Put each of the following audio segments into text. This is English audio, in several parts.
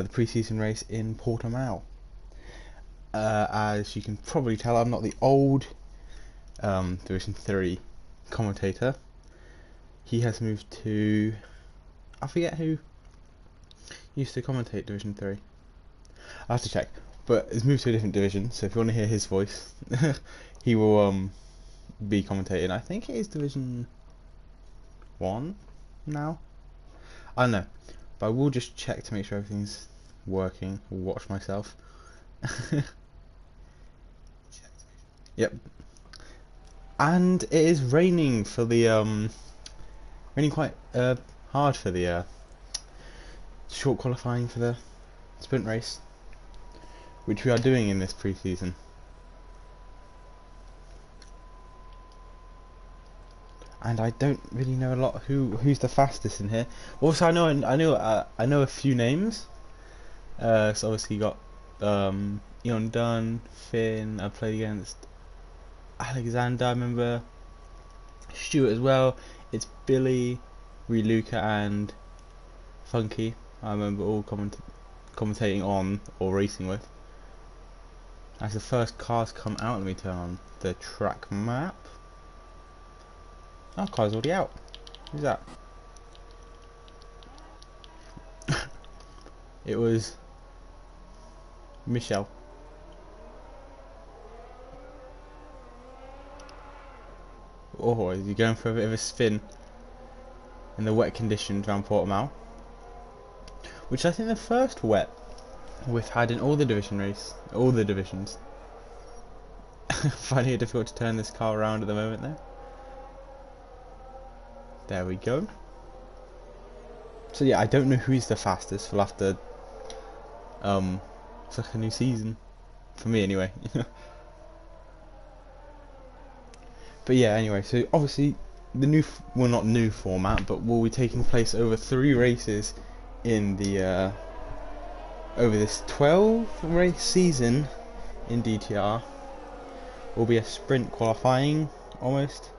the pre-season race in Portugal. As you can probably tell, I'm not the old Division 3 commentator. He has moved to... I forget who used to commentate Division 3. I have to check. But he's moved to a different division, so if you want to hear his voice, he will be commentating. I think it is Division 1 now. I don't know. But I will just check to make sure everything's working. I'll watch myself. Yep. And it is raining for the raining quite hard for the short qualifying for the sprint race, which we are doing in this pre-season. And I don't really know a lot who's the fastest in here. Also, I know a few names. So obviously you got Ian Dunn, Finn. I played against Alexander. I remember Stuart as well. It's Billy, Luca, and Funky. I remember all commentating on or racing with. As the first cars come out, let me turn on the track map. Oh, car's already out. Who's that? It was Michelle. Oh, is he going for a bit of a spin in the wet conditions around Portimao? Which I think the first wet we've had in all the divisions. Finding it difficult to turn this car around at the moment there. There we go. So yeah, I don't know who's the fastest. We'll have to it's like a new season. For me anyway. But yeah, anyway, so obviously the new, well, not new format, but will be taking place over 3 races in the over this 12 race season in DTR. Will be a sprint qualifying almost.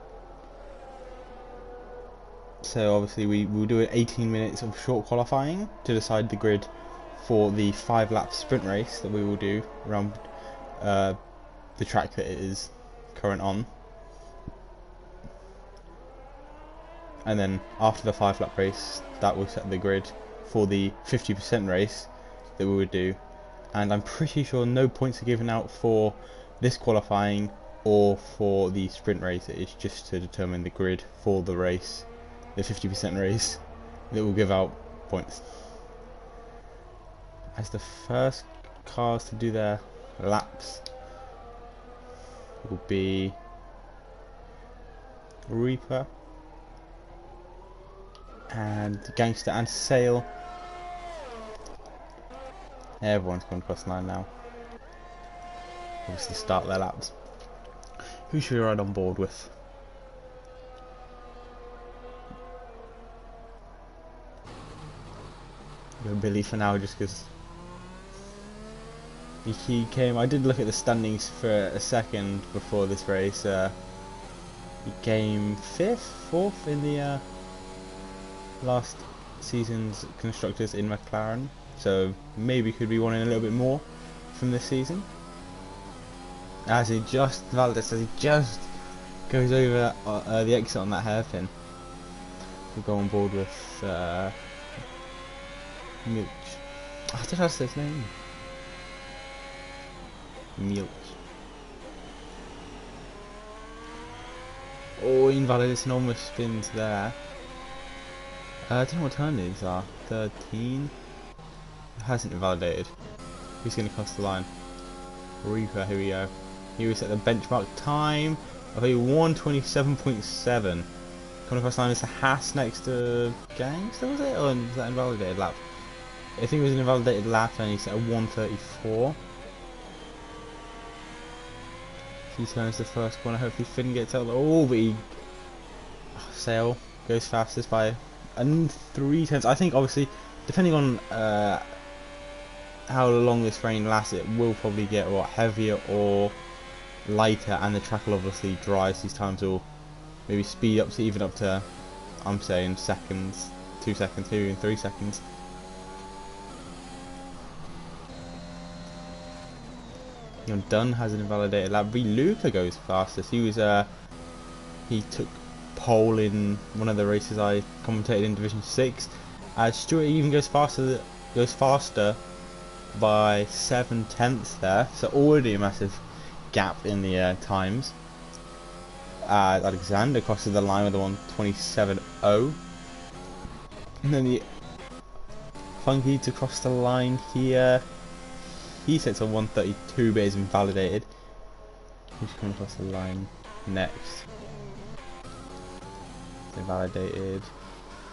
So obviously we will do 18 minutes of short qualifying to decide the grid for the 5-lap sprint race that we will do around the track that it is current on. And then after the 5-lap race, that will set the grid for the 50% race that we would do. And I'm pretty sure no points are given out for this qualifying or for the sprint race. It is just to determine the grid for the race, the 50% race, that will give out points. As the first cars to do their laps will be Reaper and Gangster and Sail. Everyone's gone across the line now. Obviously start their laps. Who should we ride on board with? Go Billy for now, just because he came. I did look at the standings for a second before this race. He came 5th, 4th in the last season's constructors in McLaren, so maybe could be wanting a little bit more from this season. As he just goes over the exit on that hairpin, we'll go on board with Milch. I don't know how to say his name. Milch. Oh, invalid, it's an almost spins there. I don't know what turn these are. 13? It hasn't invalidated. Who's going to cross the line? Reaper, here we go. Here we set the benchmark time of a 127.7. Coming across the line is a Haas next to Gangster, was it? Or was that invalidated lap? I think it was an invalidated lap and he set a 134. He turns the first corner, hopefully Finn gets out. Oh, but he... Sail goes fastest by 3 tenths. I think obviously, depending on how long this rain lasts, it will probably get heavier or lighter, and the track will obviously dry, so these times will maybe speed up to even up to, I'm saying, seconds, 2 seconds, maybe even 3 seconds. Dunn has an invalidated lap. Luca goes fastest. He took pole in one of the races I commentated in Division 6. Stewart even goes faster by 7/10 there, so already a massive gap in the times. Alexander crosses the line with a 1:27.0, and then the Funky to cross the line here. He sets a 1:32 but is invalidated. Who's coming across the line next? It's invalidated.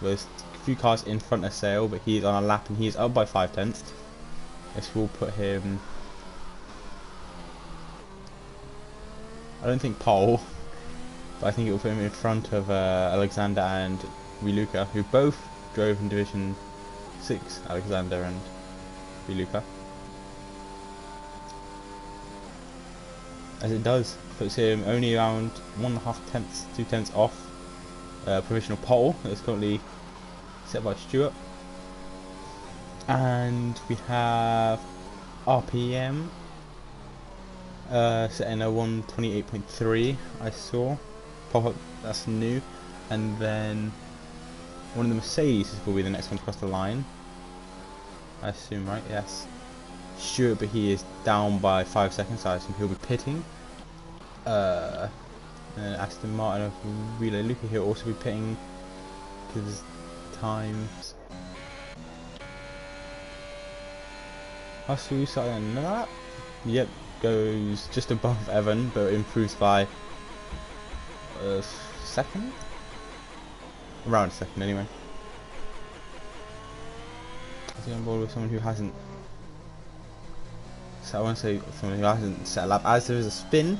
There's a few cars in front of Sale, but he is on a lap and he is up by 5/10. This will put him, I don't think pole, but I think it will put him in front of Alexander and Luca, who both drove in Division 6, Alexander and Luca. As it does, puts him only around 1.5 2 tenths off provisional pole that's currently set by Stewart. And we have RPM setting a 1:28.3. I saw pop up, that's new. And then one of the Mercedes will be the next one to cross the line, I assume, right? Yes. Stewart, but he is down by 5 seconds, so I assume he'll be pitting. And Aston Martin of Relay Luca, he'll also be pitting because times. Hustle starting another lap. Yep, goes just above Evan, but improves by a second? Around a second anyway. I think I'm on board with someone who hasn't. So I want to say someone who hasn't set a lap, as there is a spin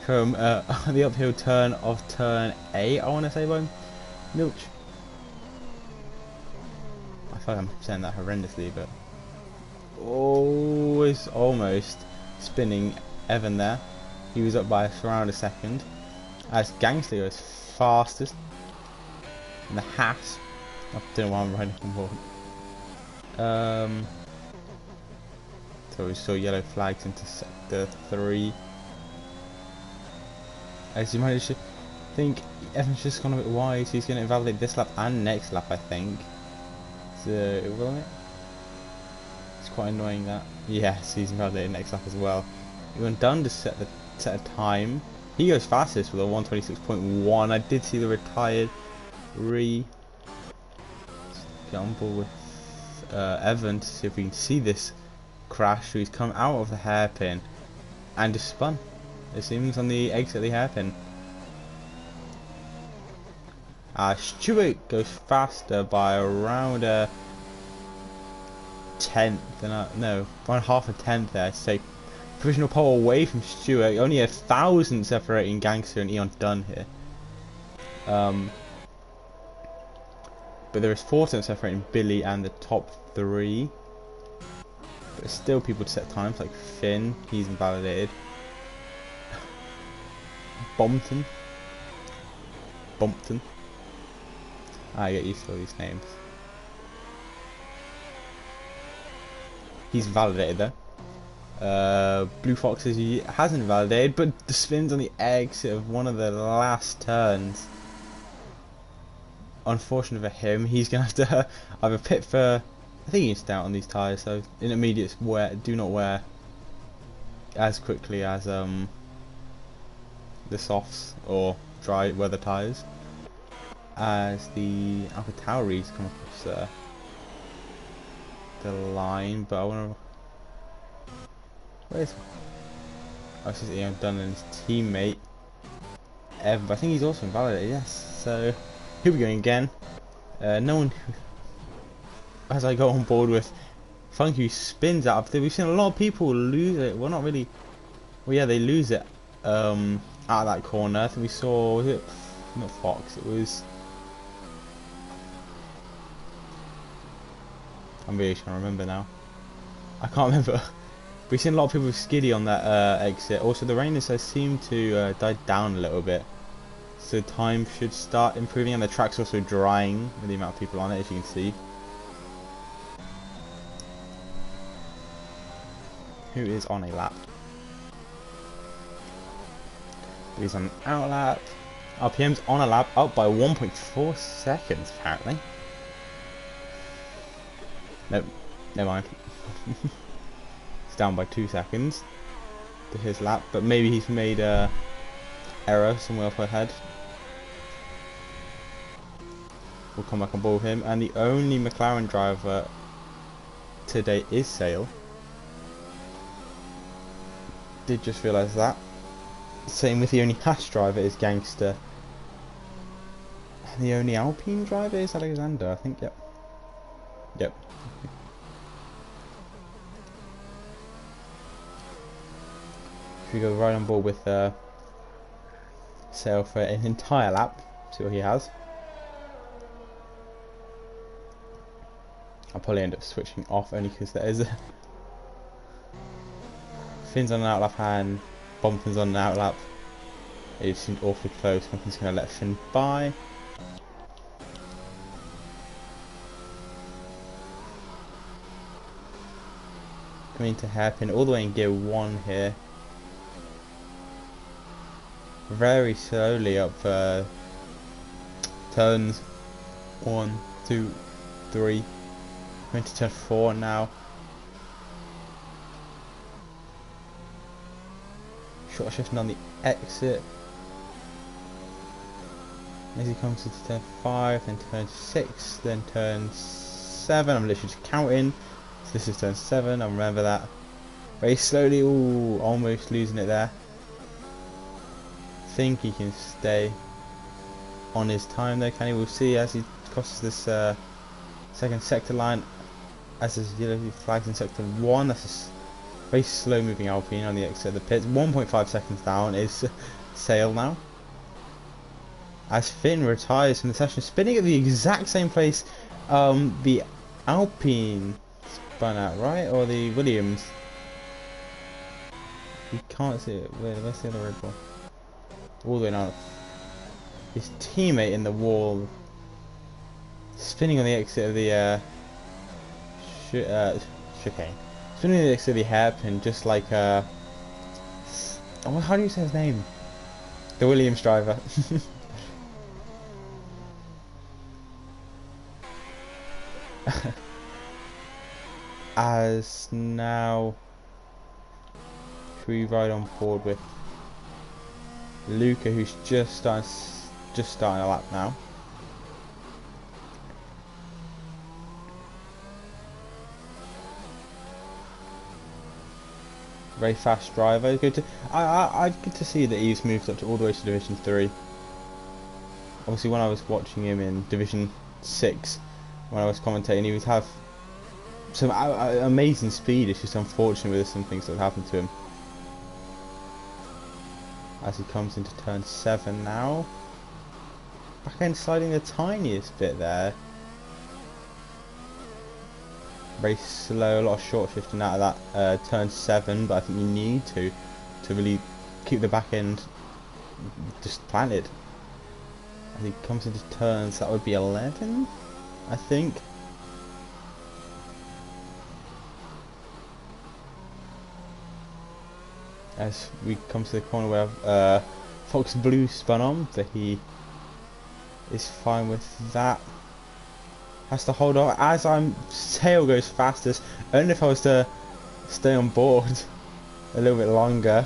from the uphill turn of turn 8, I want to say, by Milch. I feel like I'm saying that horrendously, but always almost spinning Evan there. He was up by around a second. As Gangster goes fastest in the Haas. I don't know why I'm riding on board. So we saw yellow flags into sector 3. As you managed to think, Evan's just gone a bit wide, so he's going to invalidate this lap and next lap, I think. So, will it? It's quite annoying that. Yes, he's invalidated next lap as well. He went done to set a time. He goes fastest with a 1:26.1. I did see the retired get on board with Evan to see if we can see this crash. So he's come out of the hairpin and just spun. It seems on the exit of the hairpin. Stewart goes faster by around a tenth, no, around half a tenth there. So provisional pole away from Stewart. Only 1,000 separating Gangster and Eon Dunn here. But there is 4 separating Billy and the top 3. But there's still people to set times, like Finn, he's invalidated. Bompton. I get used to all these names. He's validated though. Blue Foxes, he hasn't validated, but the spins on the exit of one of the last turns. Unfortunate for him, he's gonna have to either pit for. I think he's down on these tyres, so intermediates do not wear as quickly as the softs or dry weather tyres. As the Alpha Tauris come across the line, but I want to. Where's? Oh, this is Ian Dunn and his teammate Ev. I think he's also invalidated. Yes, so here we go again. No one. As I go on board with Funky spins out. We've seen a lot of people lose it. Well, not really. Well, yeah, they lose it out of that corner. I think we saw. Was it not Fox? It was. I'm really trying to remember now. I can't remember. We've seen a lot of people skiddy on that exit. Also, the rain has seemed to die down a little bit, so time should start improving, and the track's also drying with the amount of people on it, as you can see. Who is on a lap? He's on an out lap. RPM's on a lap, up by 1.4 seconds apparently. Nope, never mind. It's down by 2 seconds to his lap, but maybe he's made a error somewhere up ahead. We'll come back on board with him, and the only McLaren driver today is Sale. Did just realise that. Same with the only Haas driver is Gangster. And the only Alpine driver is Alexander, I think, yep. Yep. Should we go right on board with Sale for an entire lap, see what he has. I'll probably end up switching off only because there is a Finn's on an outlap and Bompton's on an outlap. It seemed awfully close. I'm just going to let Finn by. Coming into hairpin all the way in gear 1 here. Very slowly up turns 1, 2, 3. Going to turn 4 now. Short shifting on the exit. As he comes to turn 5, then turn 6, then turn 7. I'm literally just counting. So this is turn 7, I remember that. Very slowly, ooh, almost losing it there. Think he can stay on his time though, can he? We'll see as he crosses this second sector line. As his yellow flags in sector 1, that's a very slow moving Alpine on the exit of the pits. 1.5 seconds down is Sale now. As Finn retires from the session, spinning at the exact same place the Alpine spun out, right? Or the Williams? You can't see it. Where's the other Red Bull? All the way down. His teammate in the wall, spinning on the exit of the chicane. Spinning on the exit of the hairpin, just like oh, how do you say his name? The Williams driver. As now, should we ride on board with Luca, who's just starting a lap now. Very fast driver. Good to good to see that he's moved up to all the way to Division 3. Obviously, when I was watching him in Division 6, when I was commentating, he would have some amazing speed. It's just unfortunate with some things that have happened to him. As he comes into turn 7 now. Back end sliding the tiniest bit there. Very slow, a lot of short shifting out of that turn 7, but I think you need to really keep the back end just planted. As he comes into turns, that would be 11, I think. As we come to the corner where Fox Blue spun on, but he is fine with that. Has to hold on as Sale goes fastest. Only if I was to stay on board a little bit longer.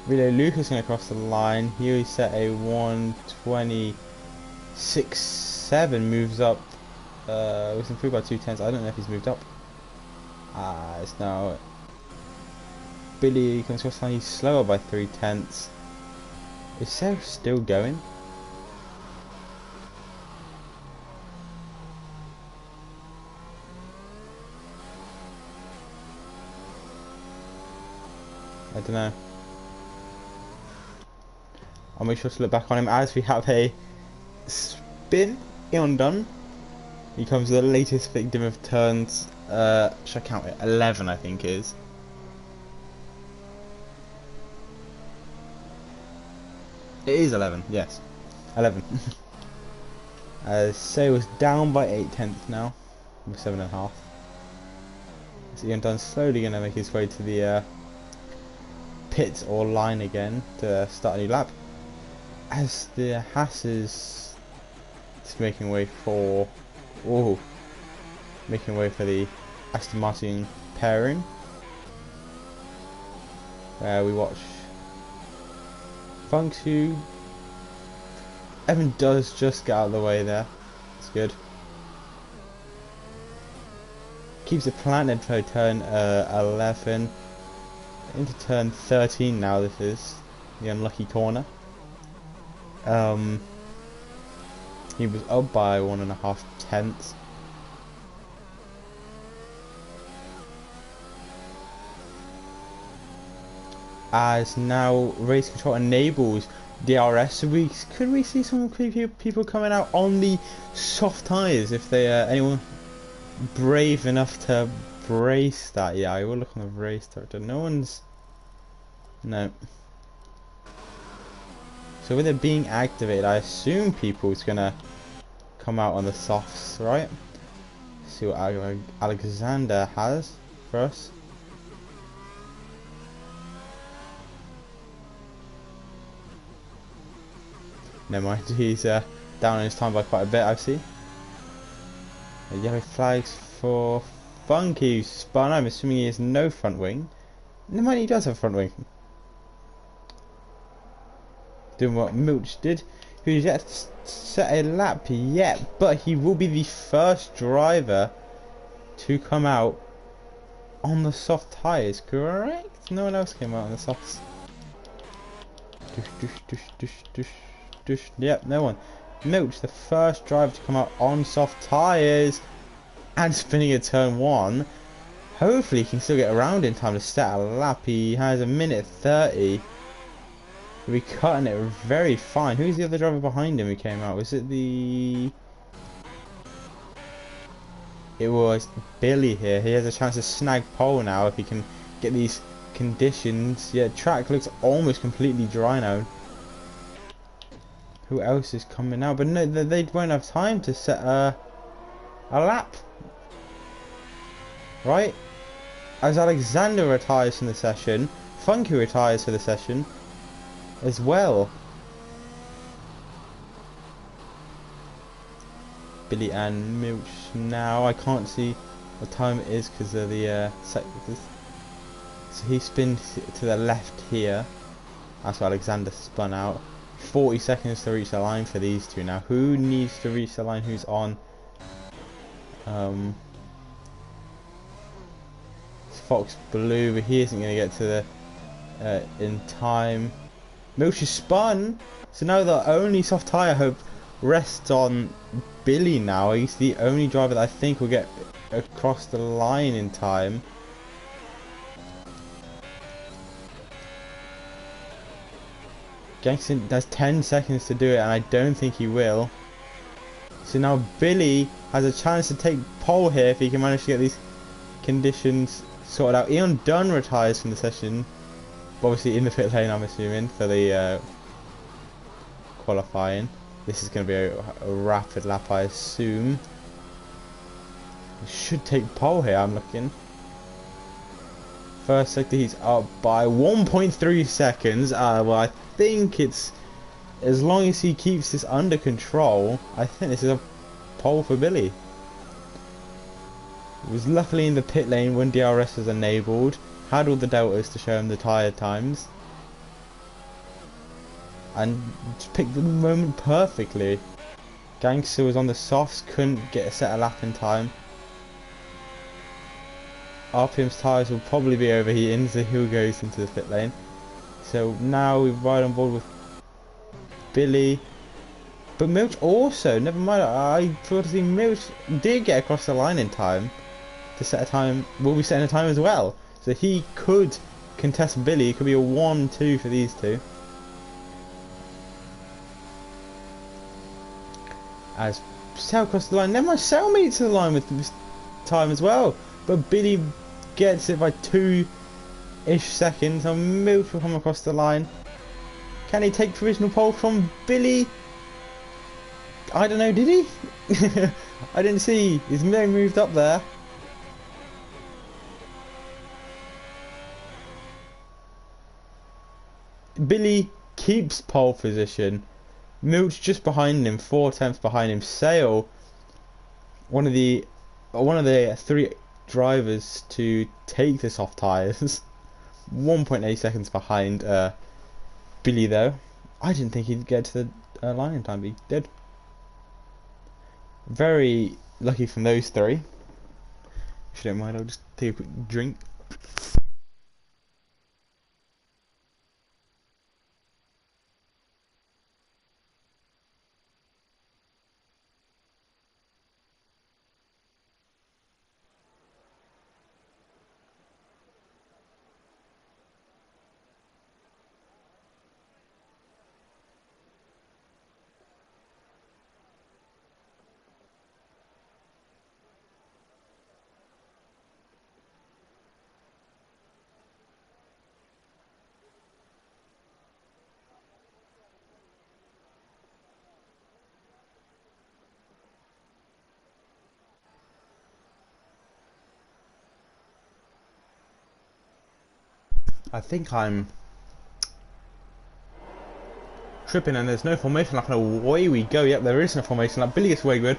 Really, Lucas going to cross the line. He set a 1:26.7, moves up. Was improved by 2/10. I don't know if he's moved up. It's now Billy comes across the line. He's slower by 3/10. Is Sale still going? I don't know. I'll make sure to look back on him as we have a spin undone. He comes the latest victim of turns. Should I count it? 11, I think it is. It is 11, yes. 11. Say was down by 8/10 now. 7.5. So Undone slowly going to make his way to the pit or line again to start a new lap. As the Haas is making way for, making way for the Aston Martin pairing, where we watch Funk2. Evan does just get out of the way there. It's good. Keeps it planted for turn 11 into turn 13 now. This is the unlucky corner. He was up by 1.5 tenths. As now race control enables DRS, so could we see some people coming out on the soft tyres if they anyone brave enough to brace that? Yeah, I will look on the race director. No one's. No. So with it being activated, I assume people's gonna come out on the softs, right? See what Alexander has for us. Never mind, he's down in his time by quite a bit, I see. Yellow flags for Funky, who's spun. I'm assuming he has no front wing. Never mind, he does have front wing. Doing what Milch did, who's yet to set a lap yet, but he will be the first driver to come out on the soft tyres, correct? No one else came out on the softs. Yep, no one. Milch, the first driver to come out on soft tyres and spinning a turn 1. Hopefully he can still get around in time to set a lap. He has 1:30. He'll be cutting it very fine. Who's the other driver behind him who came out? Was it the... It was Billy here. He has a chance to snag pole now if he can get these conditions. Yeah, track looks almost completely dry now. Who else is coming out? But no, they won't have time to set a lap. Right? As Alexander retires from the session, Funky retires for the session as well. Billy and Milch now. I can't see what time it is because of the sectors. So he spins to the left here. That's why Alexander spun out. 40 seconds to reach the line for these two now. Who needs to reach the line? Who's on? Fox Blue, but he isn't going to get to the in time. Milch is spun, so now the only soft tyre hope rests on Billy now. He's the only driver that I think will get across the line in time. Gangster has 10 seconds to do it, and I don't think he will. So now Billy has a chance to take pole here if he can manage to get these conditions sorted out. Ian Dunn retires from the session, obviously in the pit lane, I'm assuming, for the qualifying. This is going to be a rapid lap, I assume. He should take pole here, I'm looking. First sector, he's up by 1.3 seconds. Well, I think it's, as long as he keeps this under control, I think this is a pole for Billy. He was luckily in the pit lane when DRS was enabled, had all the deltas to show him the tyre times, and just picked the moment perfectly. Gangster was on the softs, couldn't get a set a lap in time. RPM's tyres will probably be overheating, so he'll go into the pit lane. So now we ride on board with Billy. But Milch also, never mind, I thought to see Milch did get across the line in time to set a time, will be setting a time as well. So he could contest Billy, it could be a 1-2 for these two. As Sal across the line, never mind, Sal made it to the line with this time as well. But Billy gets it by 2-ish seconds, and Milch will come across the line. Can he take provisional pole from Billy? I don't know, did he? I didn't see. His name moved up there. Billy keeps pole position. Milch just behind him, 4 tenths behind him. Sale, one of the 3 drivers to take the soft tyres. 1.8 seconds behind Billy though. I didn't think he'd get to the line in time, but he did. Very lucky from those 3. If you don't mind, I'll just take a quick drink. I think I'm tripping and there's no formation lock, and away we go. Yep, there is no formation lock. Billy gets away good.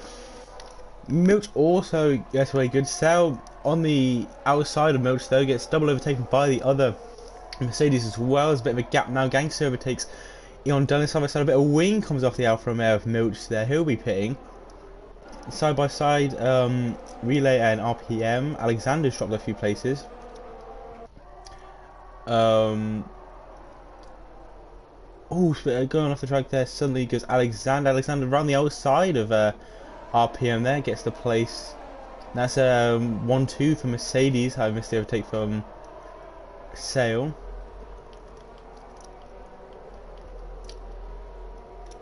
Milch also gets away good. Sal on the outside of Milch though gets double overtaken by the other Mercedes as well. There's a bit of a gap now. Gangster overtakes Eon Dunn side by side. A bit of wing comes off the Alfa Romeo of Milch there. He'll be pitting. Side by side, relay and RPM. Alexander's dropped a few places. Oh, going off the track there. Suddenly goes Alexander. Alexander around the outside of RPM there, gets the place. That's 1-2 for Mercedes. I missed the overtake from Sale.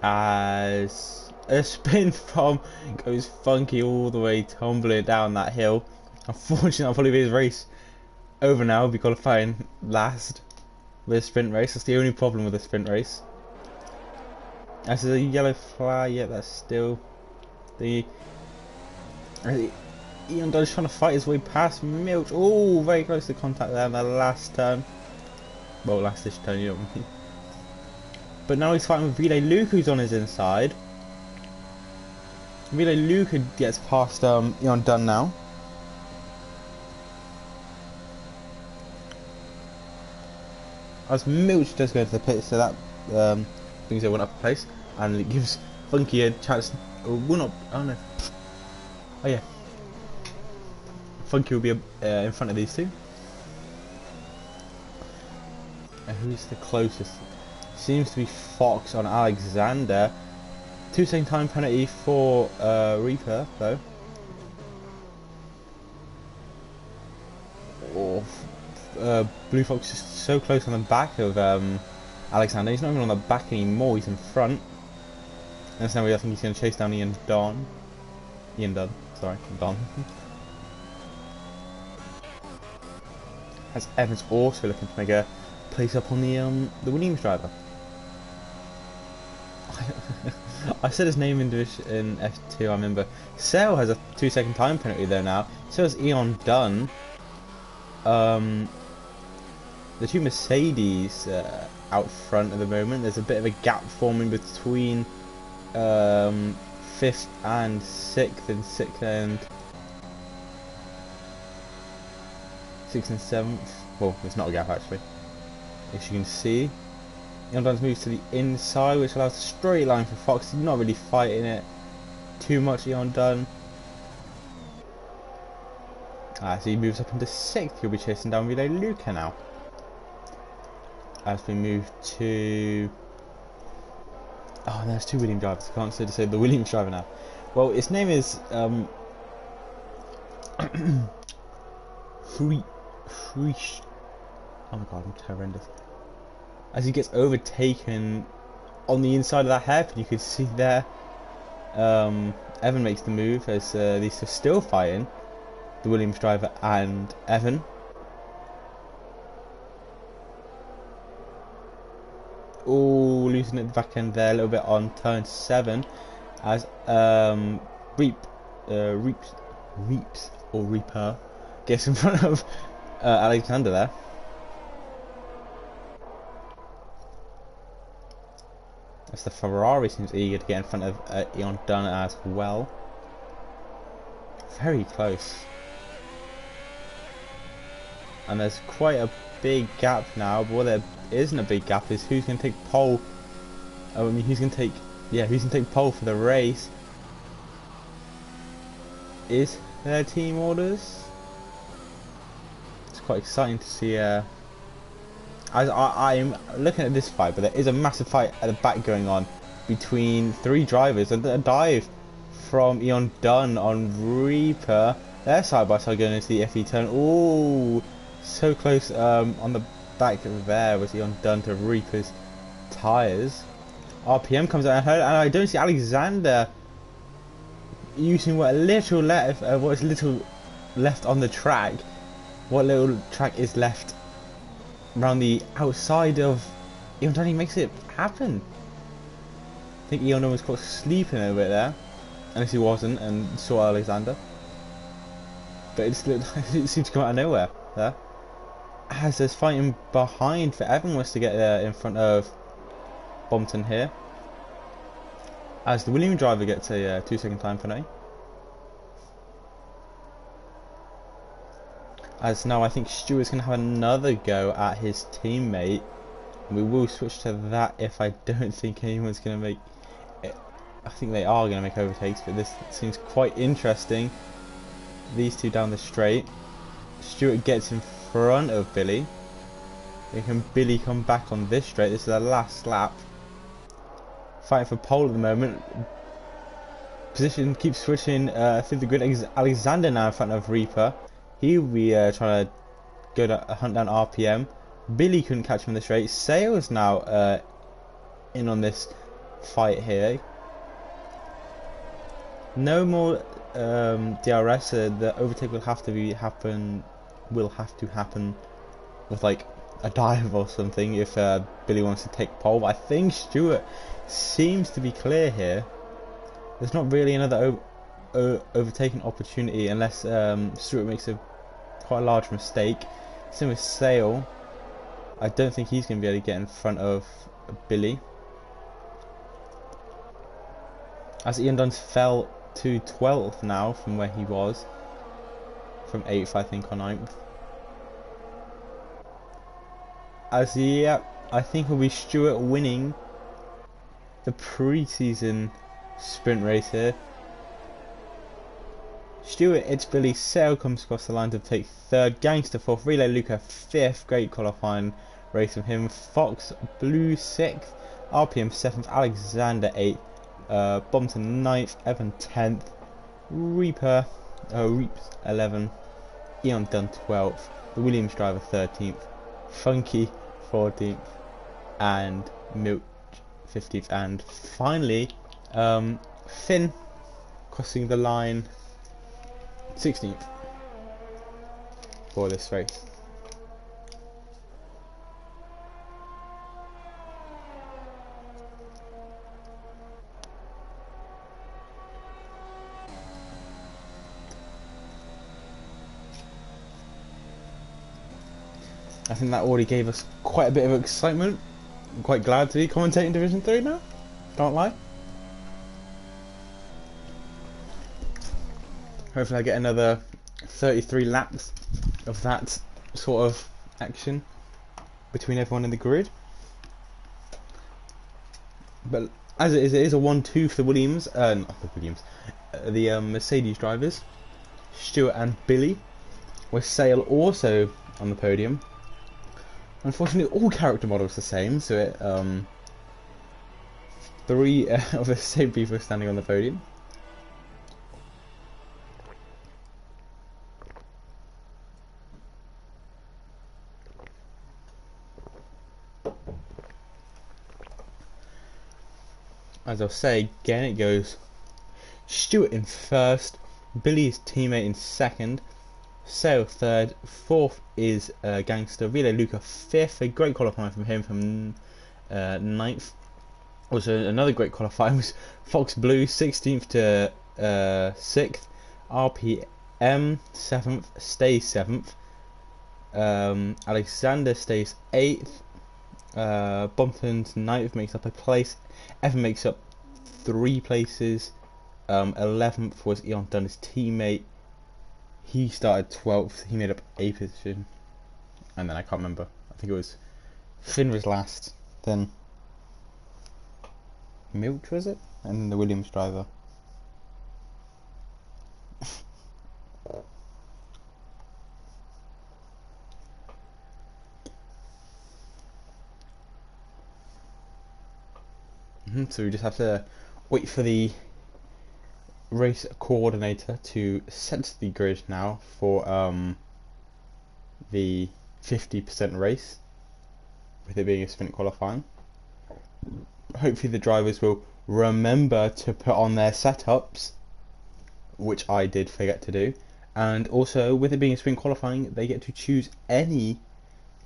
As a spin from goes funky all the way tumbling down that hill. Unfortunately, I'll probably be his race over now. We'll be qualifying last with a sprint race. That's the only problem with a sprint race. That's a yellow flag. Yeah, that's still the Eon Dunn is trying to fight his way past Milch. Oh, very close to contact there in the last turn. Well, last-ish turn, you know what I mean. But now he's fighting with Relay Luke, who's on his inside. Relay Luke gets past Eon Dunn now. As Milch does go to the pit, so that brings everyone up a place, and it gives Funky a chance. Will not. Oh no. Oh yeah. Funky will be in front of these two. Who's the closest? Seems to be Fox on Alexander. 2-second time penalty for Reaper though. Oh, Blue Fox is so close on the back of Alexander. He's not even on the back anymore. He's in front. And so now I think he's going to chase down Ian Dunn. Sorry, Don. As Evans also looking to make a place up on the Williams driver. I said his name in F2, I remember. Sale has a 2-second time penalty there now. So has Eon Dunn. The two Mercedes out front at the moment. There's a bit of a gap forming between 5th and 6th, and 6th and 7th. Well, it's not a gap actually, as you can see. Eon Dunn's moves to the inside, which allows a straight line for Fox. He's not really fighting it too much, Eon Dunn. So he moves up into 6th. He'll be chasing down Relay Luca now. As we move to... Oh, there's two Williams drivers. I can't say the Williams driver now. Well, his name is... Freesh. Oh my god, I'm horrendous. As he gets overtaken on the inside of that hairpin, you can see there. Evan makes the move as these are still fighting. The Williams driver and Evan. Oh, losing at the back end there a little bit on turn 7 as Reaper gets in front of Alexander there. As the Ferrari seems eager to get in front of Ion Dunn as well. Very close. And there's quite a big gap now, but what there isn't a big gap is who's going to take pole. I mean, who's going to take, who's going to take pole for the race. Is there team orders? It's quite exciting to see. I'm looking at this fight, but there is a massive fight at the back going on between three drivers. And a dive from Ion Dunn on Reaper. They're side by side going into the FE turn. Oh, so close. On the back there was Ion Dunn to Reaper's tyres. RPM comes out and I don't see Alexander using what little left, what is little left on the track. What little track is left around the outside of Ion Dunn. He makes it happen. I think Ion Dunn was caught sleeping a bit there, unless he wasn't and saw Alexander. But it seems to come out of nowhere there. As there's fighting behind for everyone wants to get in front of Bompton here. As the Williams driver gets a 2-second time penalty. As now I think Stewart's going to have another go at his teammate. And we will switch to that if I don't think anyone's going to make it. I think they are going to make overtakes, but this seems quite interesting. These two down the straight. Stewart gets in front of Billy. Then can Billy come back on this straight? This is the last lap. Fighting for pole at the moment. Position keeps switching through the grid. Alexander now in front of Reaper. He'll be trying to go to hunt down RPM. Billy couldn't catch him in the straight. Sales now in on this fight here. No more DRS. The overtake will have to happen with like a dive or something if Billy wants to take pole. But I think Stewart seems to be clear here. There's not really another overtaking opportunity unless Stewart makes a quite a large mistake. Same with Sale. I don't think he's going to be able to get in front of Billy. As Ian Dunn fell to 12th now from where he was. From 8th I think or 9th. As I think it'll be Stewart winning the pre-season sprint race here. Stewart, it's Billy. Sale comes across the line to take 3rd. Gangster 4th. Relay Luca 5th. Great qualifying race from him. Fox Blue 6th. RPM 7th. Alexander 8th. Bompton 9th. Evan 10th. Reaper 11th. Ion Dunn 12th. The Williams driver 13th. Funky 14th. And Milch 15th. And finally Finn crossing the line 16th for this race. I think that already gave us quite a bit of excitement. I'm quite glad to be commentating Division 3 now, can't lie. Hopefully I get another 33 laps of that sort of action between everyone in the grid. But as it is a 1-2 for the Williams, not the Williams, the Mercedes drivers, Stewart and Billy, with Sale also on the podium. Unfortunately, all character models the same, so it 3 of the same people standing on the podium. As I'll say again, it goes Stewart in 1st, Billy's teammate in 2nd, Sale 3rd, 4th is Gangster, Relay Luca 5th, a great qualifying from him from 9th. Also another great qualifying was Fox Blue 16th to 6th, RPM 7th, stays 7th, Alexander stays 8th, Bompton's ninth makes up a place. Evan makes up 3 places. 11th was Eon Dunn's teammate. He started 12th. He made up a position. And then I can't remember. I think it was Finn was last. Then Milch, was it? And then the Williams driver. So we just have to wait for the race coordinator to set the grid now for the 50% race, with it being a sprint qualifying. Hopefully the drivers will remember to put on their setups, which I did forget to do, and also with it being a sprint qualifying, they get to choose any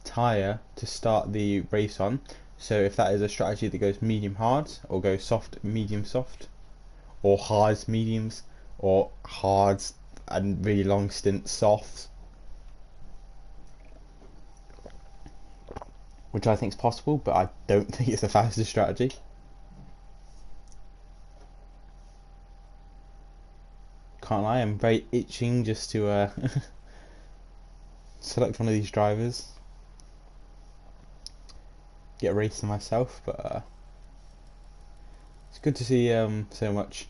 tyre to start the race on. So if that is a strategy that goes medium hards, or goes soft medium soft, or hards mediums, or hards and really long stints softs, which I think is possible, but I don't think it's the fastest strategy. Can't lie, I'm very itching just to select one of these drivers, get racing myself, but it's good to see so much,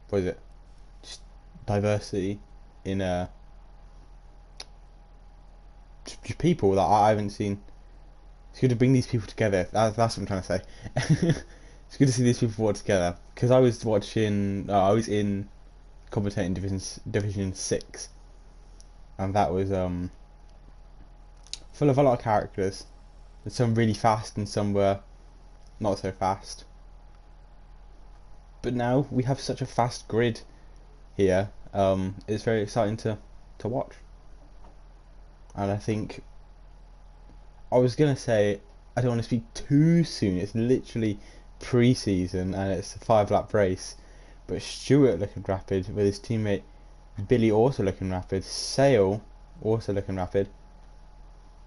what is it, just diversity in just people that I haven't seen. It's good to bring these people together. That's what I'm trying to say. It's good to see these people all together, because I was watching. I was in commentating Division 6, and that was full of a lot of characters. And some really fast, and some were not so fast. But now we have such a fast grid here. It's very exciting to watch. And I think I was gonna say I don't want to speak too soon. It's literally pre-season and it's a 5-lap race. But Stewart looking rapid with his teammate Billy also looking rapid. Sale also looking rapid.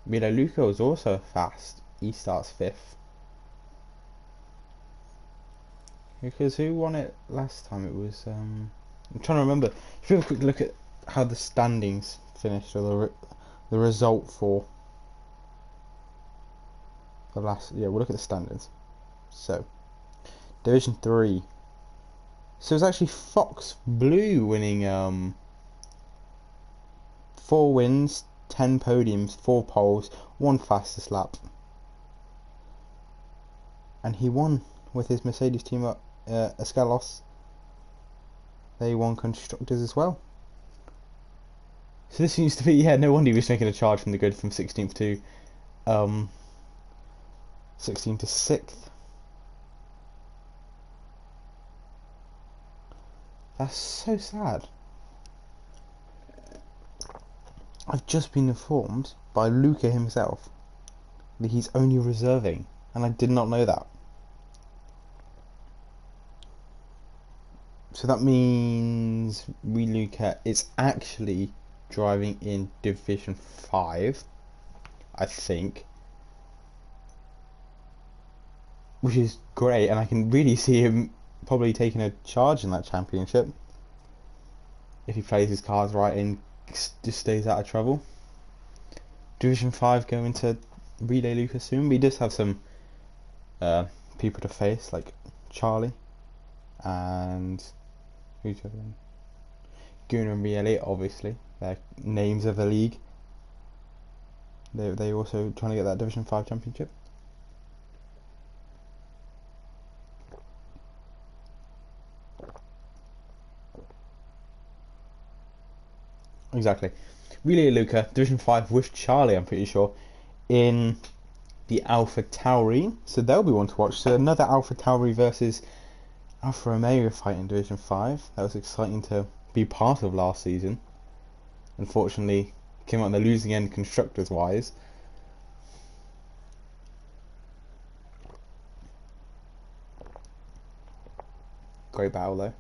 Milo Luca was also fast. He starts 5th. Because who won it last time? It was I'm trying to remember. If you have a quick look at how the standings finished, or the result for the last. Yeah, we'll look at the standings. So, Division 3. So it's actually Fox Blue winning 4 wins, 10 podiums, 4 poles, 1 fastest lap. And he won with his Mercedes team at Escalos. They won constructors as well. So this seems to be, yeah, no wonder he was making a charge from the grid from 16th to 16th to 6th. That's so sad. I've just been informed by Luca himself that he's only reserving, and I did not know that. So that means Luca is actually driving in Division 5, I think, which is great, and I can really see him probably taking a charge in that championship if he plays his cards right and just stays out of trouble. Division 5 going to Relay Luca soon. We just have some people to face, like Charlie and who's the other one? Gunnar and Rielli, obviously. They're names of the league. They also trying to get that Division 5 championship. Exactly. Relay Luca, Division 5 with Charlie, I'm pretty sure, in the Alpha Tauri. So they'll be one to watch. So another Alpha Tauri versus Alfa Romeo fight in Division 5. That was exciting to be part of last season. Unfortunately, came out on the losing end constructors wise. Great battle though.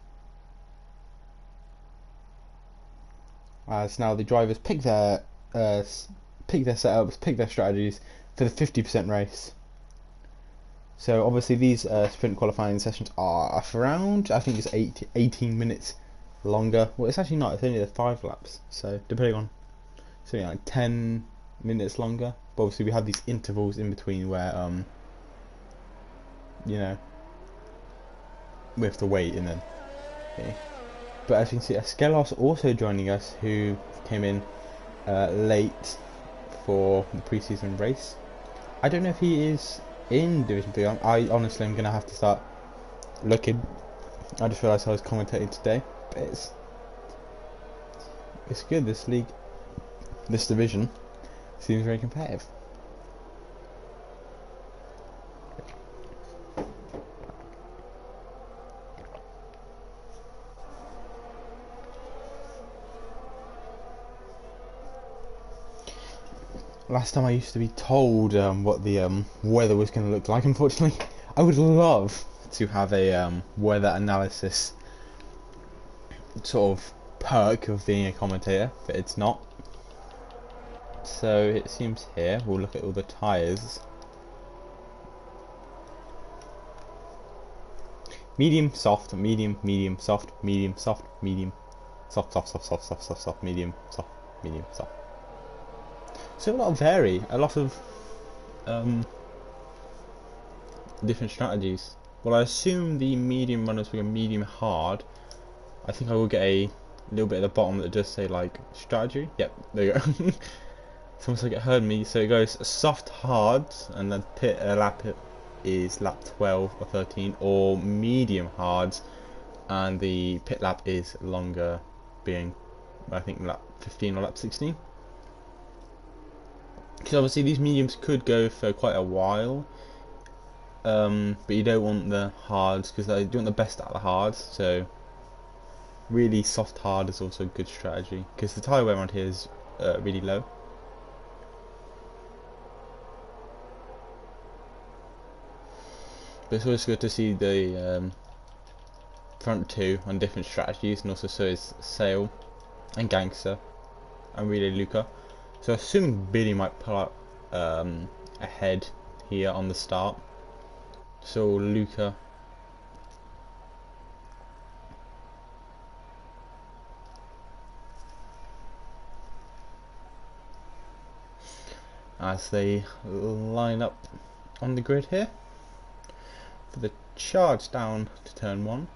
As now the drivers pick their setups, pick their strategies for the 50% race. So obviously these sprint qualifying sessions are around, I think it's 18 minutes longer. Well, it's actually not, it's only the 5 laps, so depending on, it's only like 10 minutes longer. But obviously we have these intervals in between where you know, we have to wait. And then okay. But as you can see, Skelos also joining us, who came in late for the pre-season race. I don't know if he is in Division 3. I honestly am going to have to start looking. I just realised I was commentating today, but it's good. This league, this division, seems very competitive. Last time I used to be told what the weather was going to look like. Unfortunately, I would love to have a weather analysis sort of perk of being a commentator, but it's not. So it seems here, we'll look at all the tyres. Medium, soft, medium, medium, soft, medium, soft, medium, soft, soft, soft, soft, soft, soft, soft, medium, soft, medium, soft. So a lot of different strategies. Well, I assume the medium runners will go medium hard. I think I will get a little bit at the bottom that does say like strategy. Yep, there you go. It's almost like it heard me. So it goes soft hard, and then pit lap is lap 12 or 13, or medium hards, and the pit lap is longer, being I think lap 15 or lap 16. Because obviously these mediums could go for quite a while, but you don't want the hards, because you want the best out of the hards. So really soft hard is also a good strategy, because the tyre wear around here is really low. But it's always good to see the front two on different strategies, and also so is Sail and Gangster and Relay Luca. So assuming Billy might pull up ahead here on the start. So Luca as they line up on the grid here for the charge down to turn 1.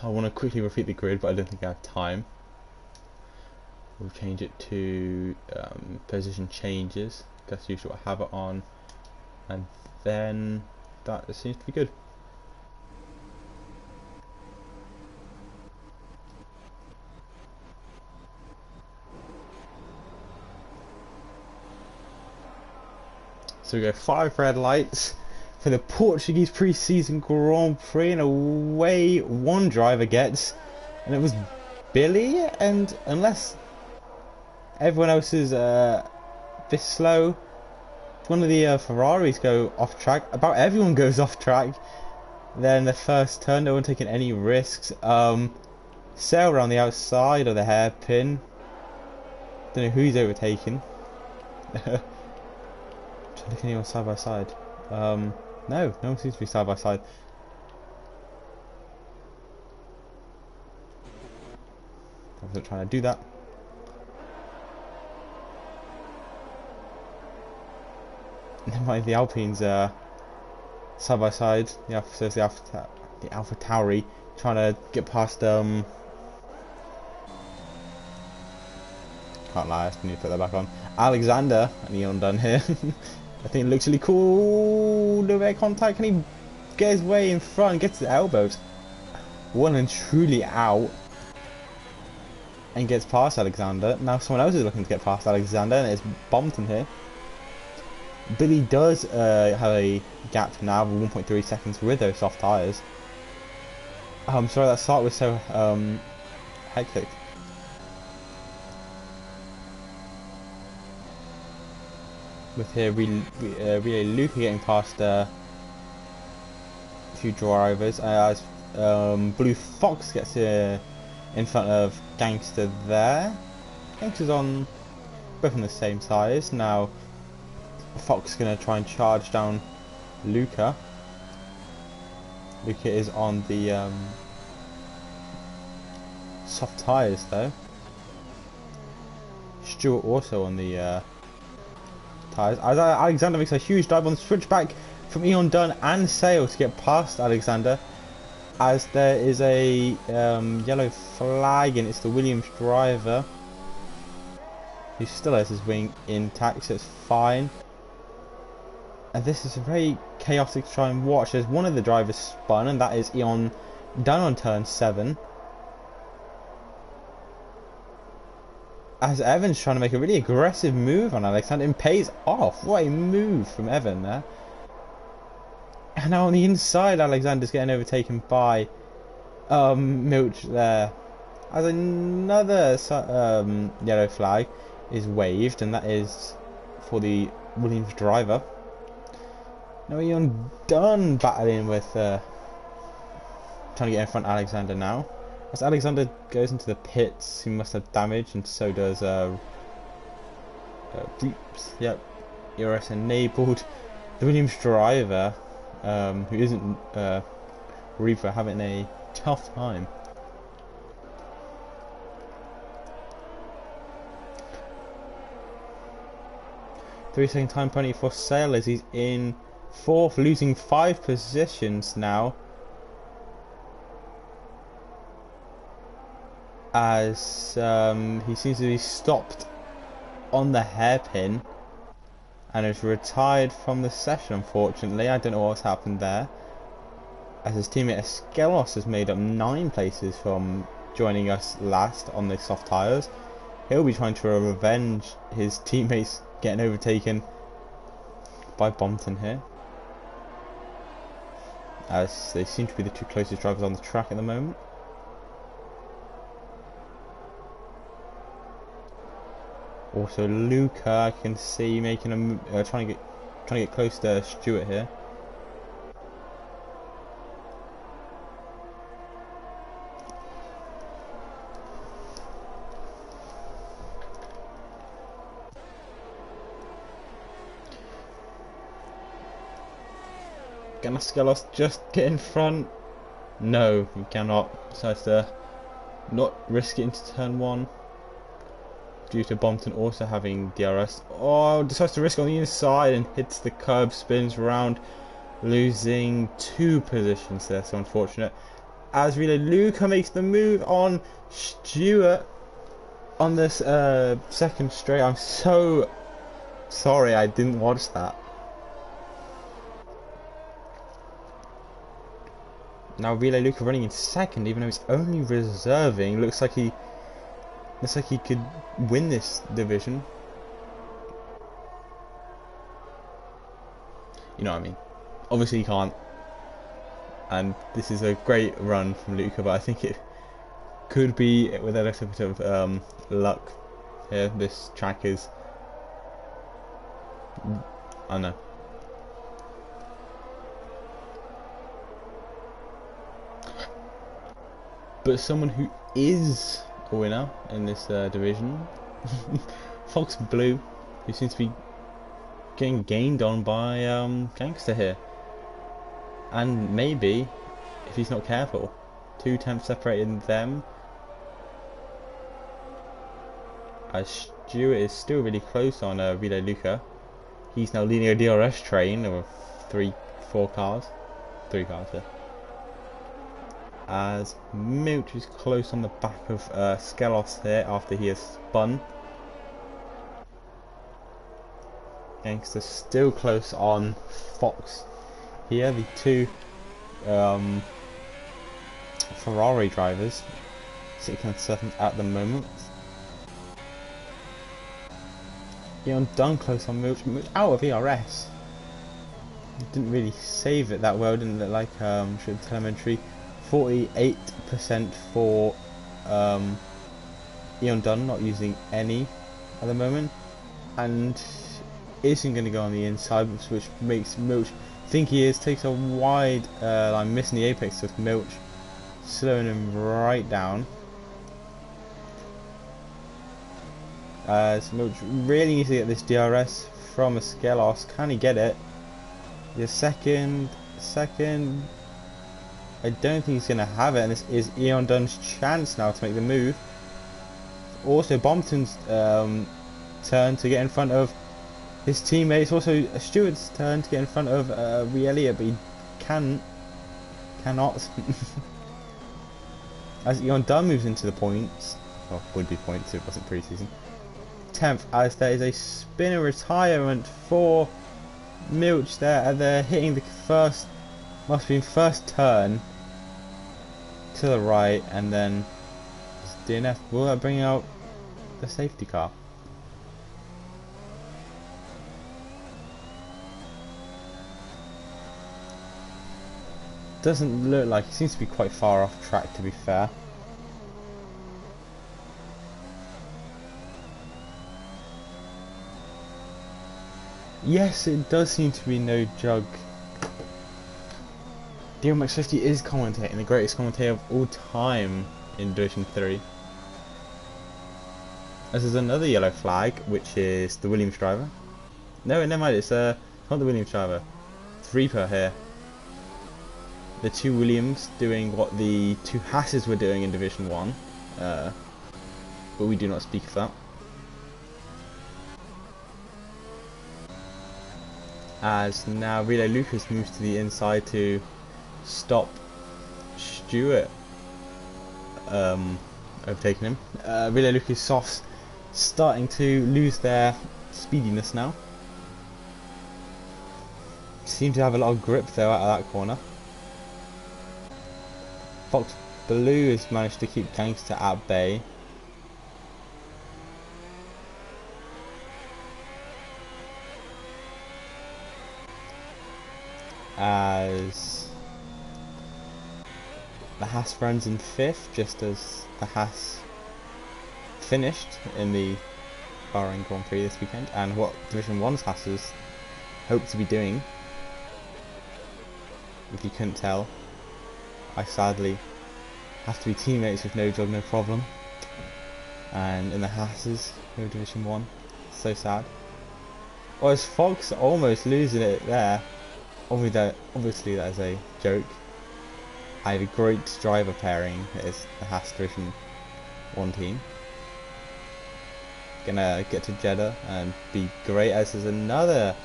I want to quickly repeat the grid, but I don't think I have time. We'll change it to position changes. That's usually what I have it on, and then that seems to be good. So we go 5 red lights for the Portuguese pre-season Grand Prix, and away one driver gets, and it was Billy. And unless everyone else is this slow, one of the Ferraris go off track. About everyone goes off track. Then the first turn, no one taking any risks. Sail around the outside of the hairpin. Don't know who he's overtaking. Trying to look anyone side by side. No one seems to be side by side. I wasn't trying to do that. Never mind, the Alpines side by side. The Alpha Tauri trying to get past can't lie, I just need to put that back on. Alexander and Eon done here. I think it looks really cool. No air contact. Can he get his way in front? Gets the elbows. Well and truly out. And gets past Alexander. Now someone else is looking to get past Alexander, and it's Bompton here. Billy does have a gap now of 1.3 seconds with those soft tyres. I'm sorry that start was so hectic. With here Relay Luca getting past a few drivers as Blue Fox gets in front of Gangster there. Gangster's on both on the same size now. Fox is going to try and charge down Luca. Luca is on the soft tyres though. Stewart also on the tyres. Alexander makes a huge dive on the switchback from Eon Dunn and Sale to get past Alexander, as there is a yellow flag and it's the Williams driver who still has his wing intact, so it's fine. And this is very chaotic to try and watch. There's one of the drivers spun, and that is Eon Dunn on turn 7. As Evan's trying to make a really aggressive move on Alexander, and pays off. What a move from Evan there. And now on the inside, Alexander's getting overtaken by Milch there. As another yellow flag is waved, and that is for the Williams driver. Now Eon Dunn battling with trying to get in front of Alexander now. As Alexander goes into the pits, he must have damage, and so does yep, ERS enabled. The Williams driver, who isn't Reaper, having a tough time. Three-second time penalty for Sale as he's in 4th, losing 5 positions now. As he seems to be stopped on the hairpin and is retired from the session, unfortunately. I don't know what's happened there, as his teammate Eskelos has made up 9 places from joining us last on the soft tyres. He'll be trying to revenge his teammates getting overtaken by Bompton here, as they seem to be the 2 closest drivers on the track at the moment. Also Luca, I can see making a trying to get close to Stewart here. Can Askelos just get in front? No, he cannot. Decides to not risk it into turn 1. Due to Bompton also having DRS. Oh, decides to risk on the inside and hits the curb, spins around, losing 2 positions there, so unfortunate. As really Luca makes the move on Stewart on this second straight. I'm so sorry I didn't watch that. Now Relay Luca running in 2nd, even though he's only reserving. Looks like he could win this division. You know what I mean? Obviously he can't. And this is a great run from Luca, but I think it could be with a little bit of luck here. This track is, I don't know. But someone who is a winner in this division, Fox Blue, who seems to be getting gained on by Gangster here, and maybe if he's not careful, 2 temps separating them. As Stewart is still really close on Relay Luca. He's now leading a DRS train of 3 cars, yeah. As Milch is close on the back of Skelos here after he has spun. Gangster still close on Fox here, the 2 Ferrari drivers, 6th and 7th at the moment. Eon Dunn close on Milch, out of ERS. Didn't really save it that well, didn't look like telemetry. 48% for Eon Dunn, not using any at the moment, and isn't going to go on the inside, which makes Milch think he is. Takes a wide line, missing the apex with Milch, slowing him right down. As Milch really needs to get this DRS from a Skelos. Can he get it? The second. I don't think he's going to have it, and this is Eon Dunn's chance now to make the move. Also, Bompton's turn to get in front of his teammates. Also, Stewart's turn to get in front of Elliott, but he cannot. As Eon Dunn moves into the points, well, would be points if it wasn't pre-season. 10th, as there is a spinner retirement for Milch there, and they're hitting the first, must be first turn to the right, and then DNF. Will that bring out the safety car? Doesn't look like, he seems to be quite far off track, to be fair. Yes, it does seem to be no jug. DMX50 is commentating, the greatest commentator of all time in Division 3. This is another yellow flag, which is the Williams driver. No, never mind, it's not the Williams driver. It's Reaper here. The two Williams doing what the two Hasses were doing in Division 1. But we do not speak of that. As now Relay Lucas moves to the inside to stop Stewart overtaking him. Relay Lucas softs starting to lose their speediness now. Seem to have a lot of grip though out of that corner. Fox Blue has managed to keep Gangster at bay. As the Haas runs in 5th, just as the Haas finished in the Bahrain Grand Prix this weekend, and what Division 1's Haas's hope to be doing. If you couldn't tell, I sadly have to be teammates with No Job No Problem, and in the Haas's who are Division 1, so sad. Well, as Fox almost losing it there. Obviously that is a joke. I had a great driver pairing. It is the Haas Division 1 team. Gonna get to Jeddah and be great, as there's another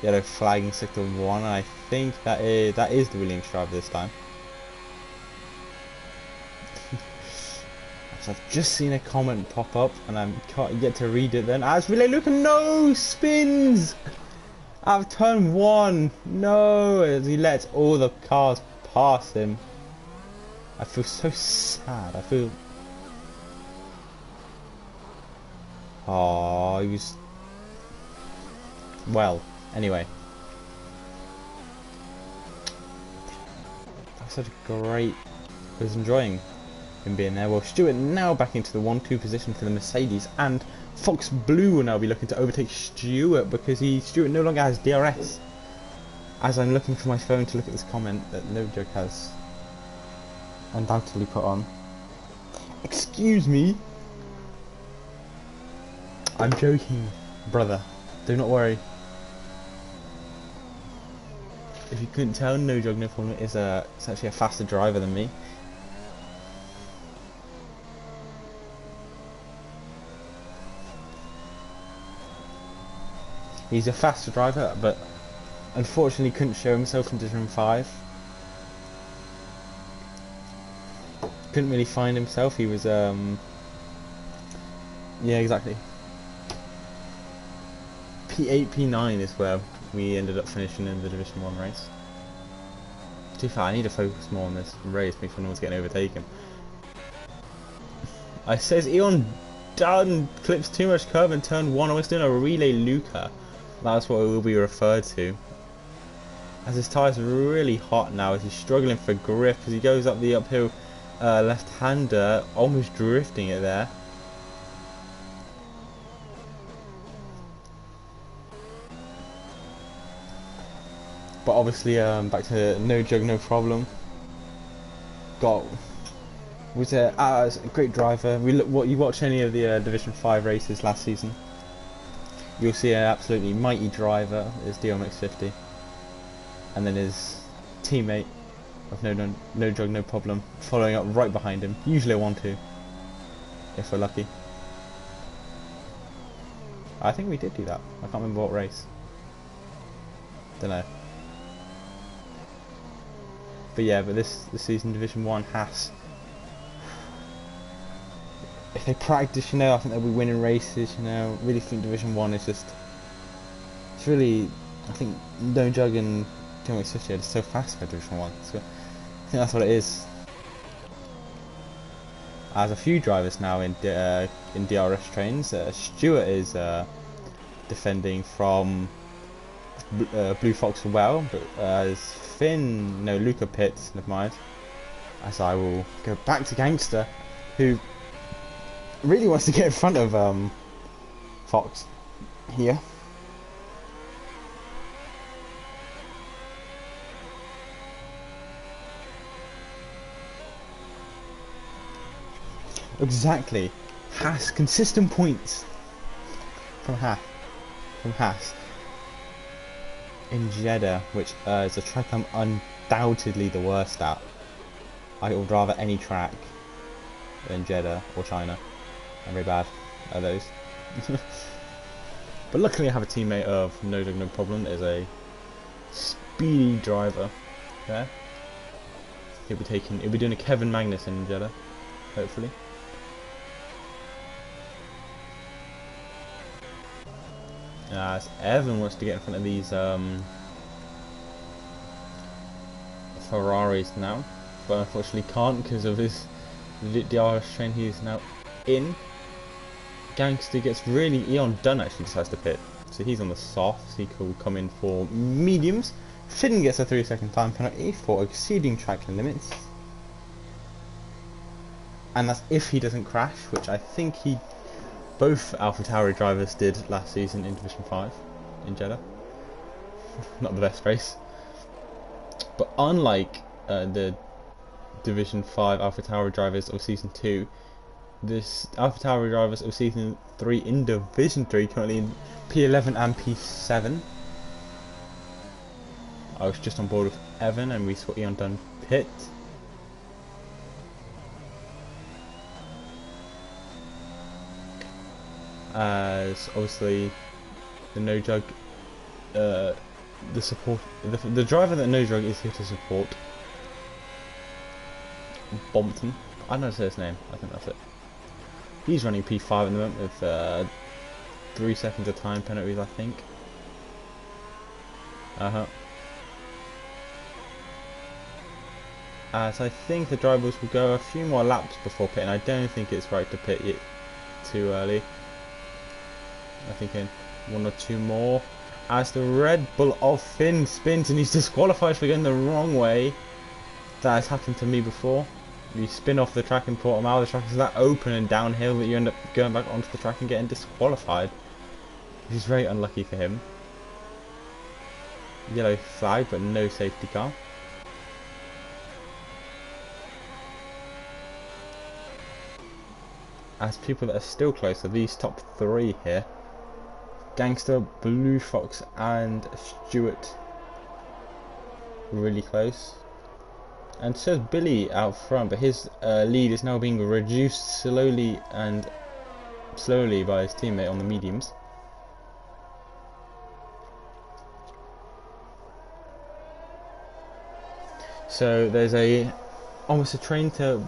yellow flag in sector 1, and I think that is the Williams driver this time. So I've just seen a comment pop up and I can't get to read it then. As Relay Luca, no spins! Out of turn 1, no, as he lets all the cars pass him. I feel so sad. I feel. Oh, he was. Well, anyway. That's such a great. I was enjoying him being there. Well, Stewart now back into the 1-2 position for the Mercedes, and Fox Blue will now be looking to overtake Stewart because Stewart no longer has DRS. As I'm looking for my phone to look at this comment that No Joke has undoubtedly put on. Excuse me. I'm joking, brother. Do not worry. If you couldn't tell, No Joke No Problem is it's actually a faster driver than me. He's a faster driver, but unfortunately couldn't show himself in Division 5. Couldn't really find himself. He was, yeah, exactly. P8, P9 is where we ended up finishing in the Division 1 race. Too far, I need to focus more on this race, make sure no one's getting overtaken. I says Eon Dunn clips too much curve in turn 1, almost doing a Relay Luca. That's what it will be referred to. As his tyres are really hot now, as he's struggling for grip as he goes up the uphill left-hander, almost drifting it there. But obviously, back to No Jug No Problem. Got Was a great driver. What you watch any of the Division 5 races last season, you'll see an absolutely mighty driver is DMX50, and then his teammate of no drug, no problem, following up right behind him. Usually a 1-2, if we're lucky. I think we did do that. I can't remember what race. Don't know. But yeah, this season Division 1 has. If they practice, you know, I think they'll be winning races, you know. Really think Division 1 is just. It's really. I think No Jug and DMX50 are just so fast for Division 1. So I think that's what it is. There's a few drivers now in DRS trains. Stuart is defending from Blue Fox as well, but as Finn, no, Luca Pitts, never mind. As I will go back to Gangster, who really wants to get in front of Fox here. Exactly. Haas, consistent points from Haas in Jeddah, which is a track I'm undoubtedly the worst at. I would rather any track than Jeddah or China. I'm very bad at those. But luckily I have a teammate of no problem. Is a speedy driver there. He'll be doing a Kevin Magnussen in Jeddah, hopefully. As Evan wants to get in front of these Ferraris now, but unfortunately can't because of his DRS train he's now in. Gangster gets really. Eon Dunn actually decides to pit, so he's on the softs. He could come in for mediums. Finn gets a 3-second time penalty for exceeding track limits, and that's if he doesn't crash, which I think both AlphaTauri drivers did last season in Division 5 in Jeddah. Not the best race, but unlike the Division 5 AlphaTauri drivers of Season 2, this AlphaTauri drivers of Season 3 in Division 3, currently in P11 and P7. I was just on board with Evan and we saw Eon Dunn pit. As obviously the No Jug, the driver that No Jug is here to support, Bompton. I don't know how to say his name. I think that's it. He's running P5 at the moment with 3 seconds of time penalties, I think. As I think the drivers will go a few more laps before pitting. I don't think it's right to pit it too early. I think in 1 or 2 more. As the Red Bull of Finn spins and he's disqualified for going the wrong way. That has happened to me before. You spin off the track in Portugal, the track is that open and downhill that you end up going back onto the track and getting disqualified. Which is very unlucky for him. Yellow flag but no safety car. As people that are still close are these top 3 here. Gangster, Blue Fox and Stuart. Really close. And so is Billy out front, but his lead is now being reduced slowly by his teammate on the mediums. So there's almost a train to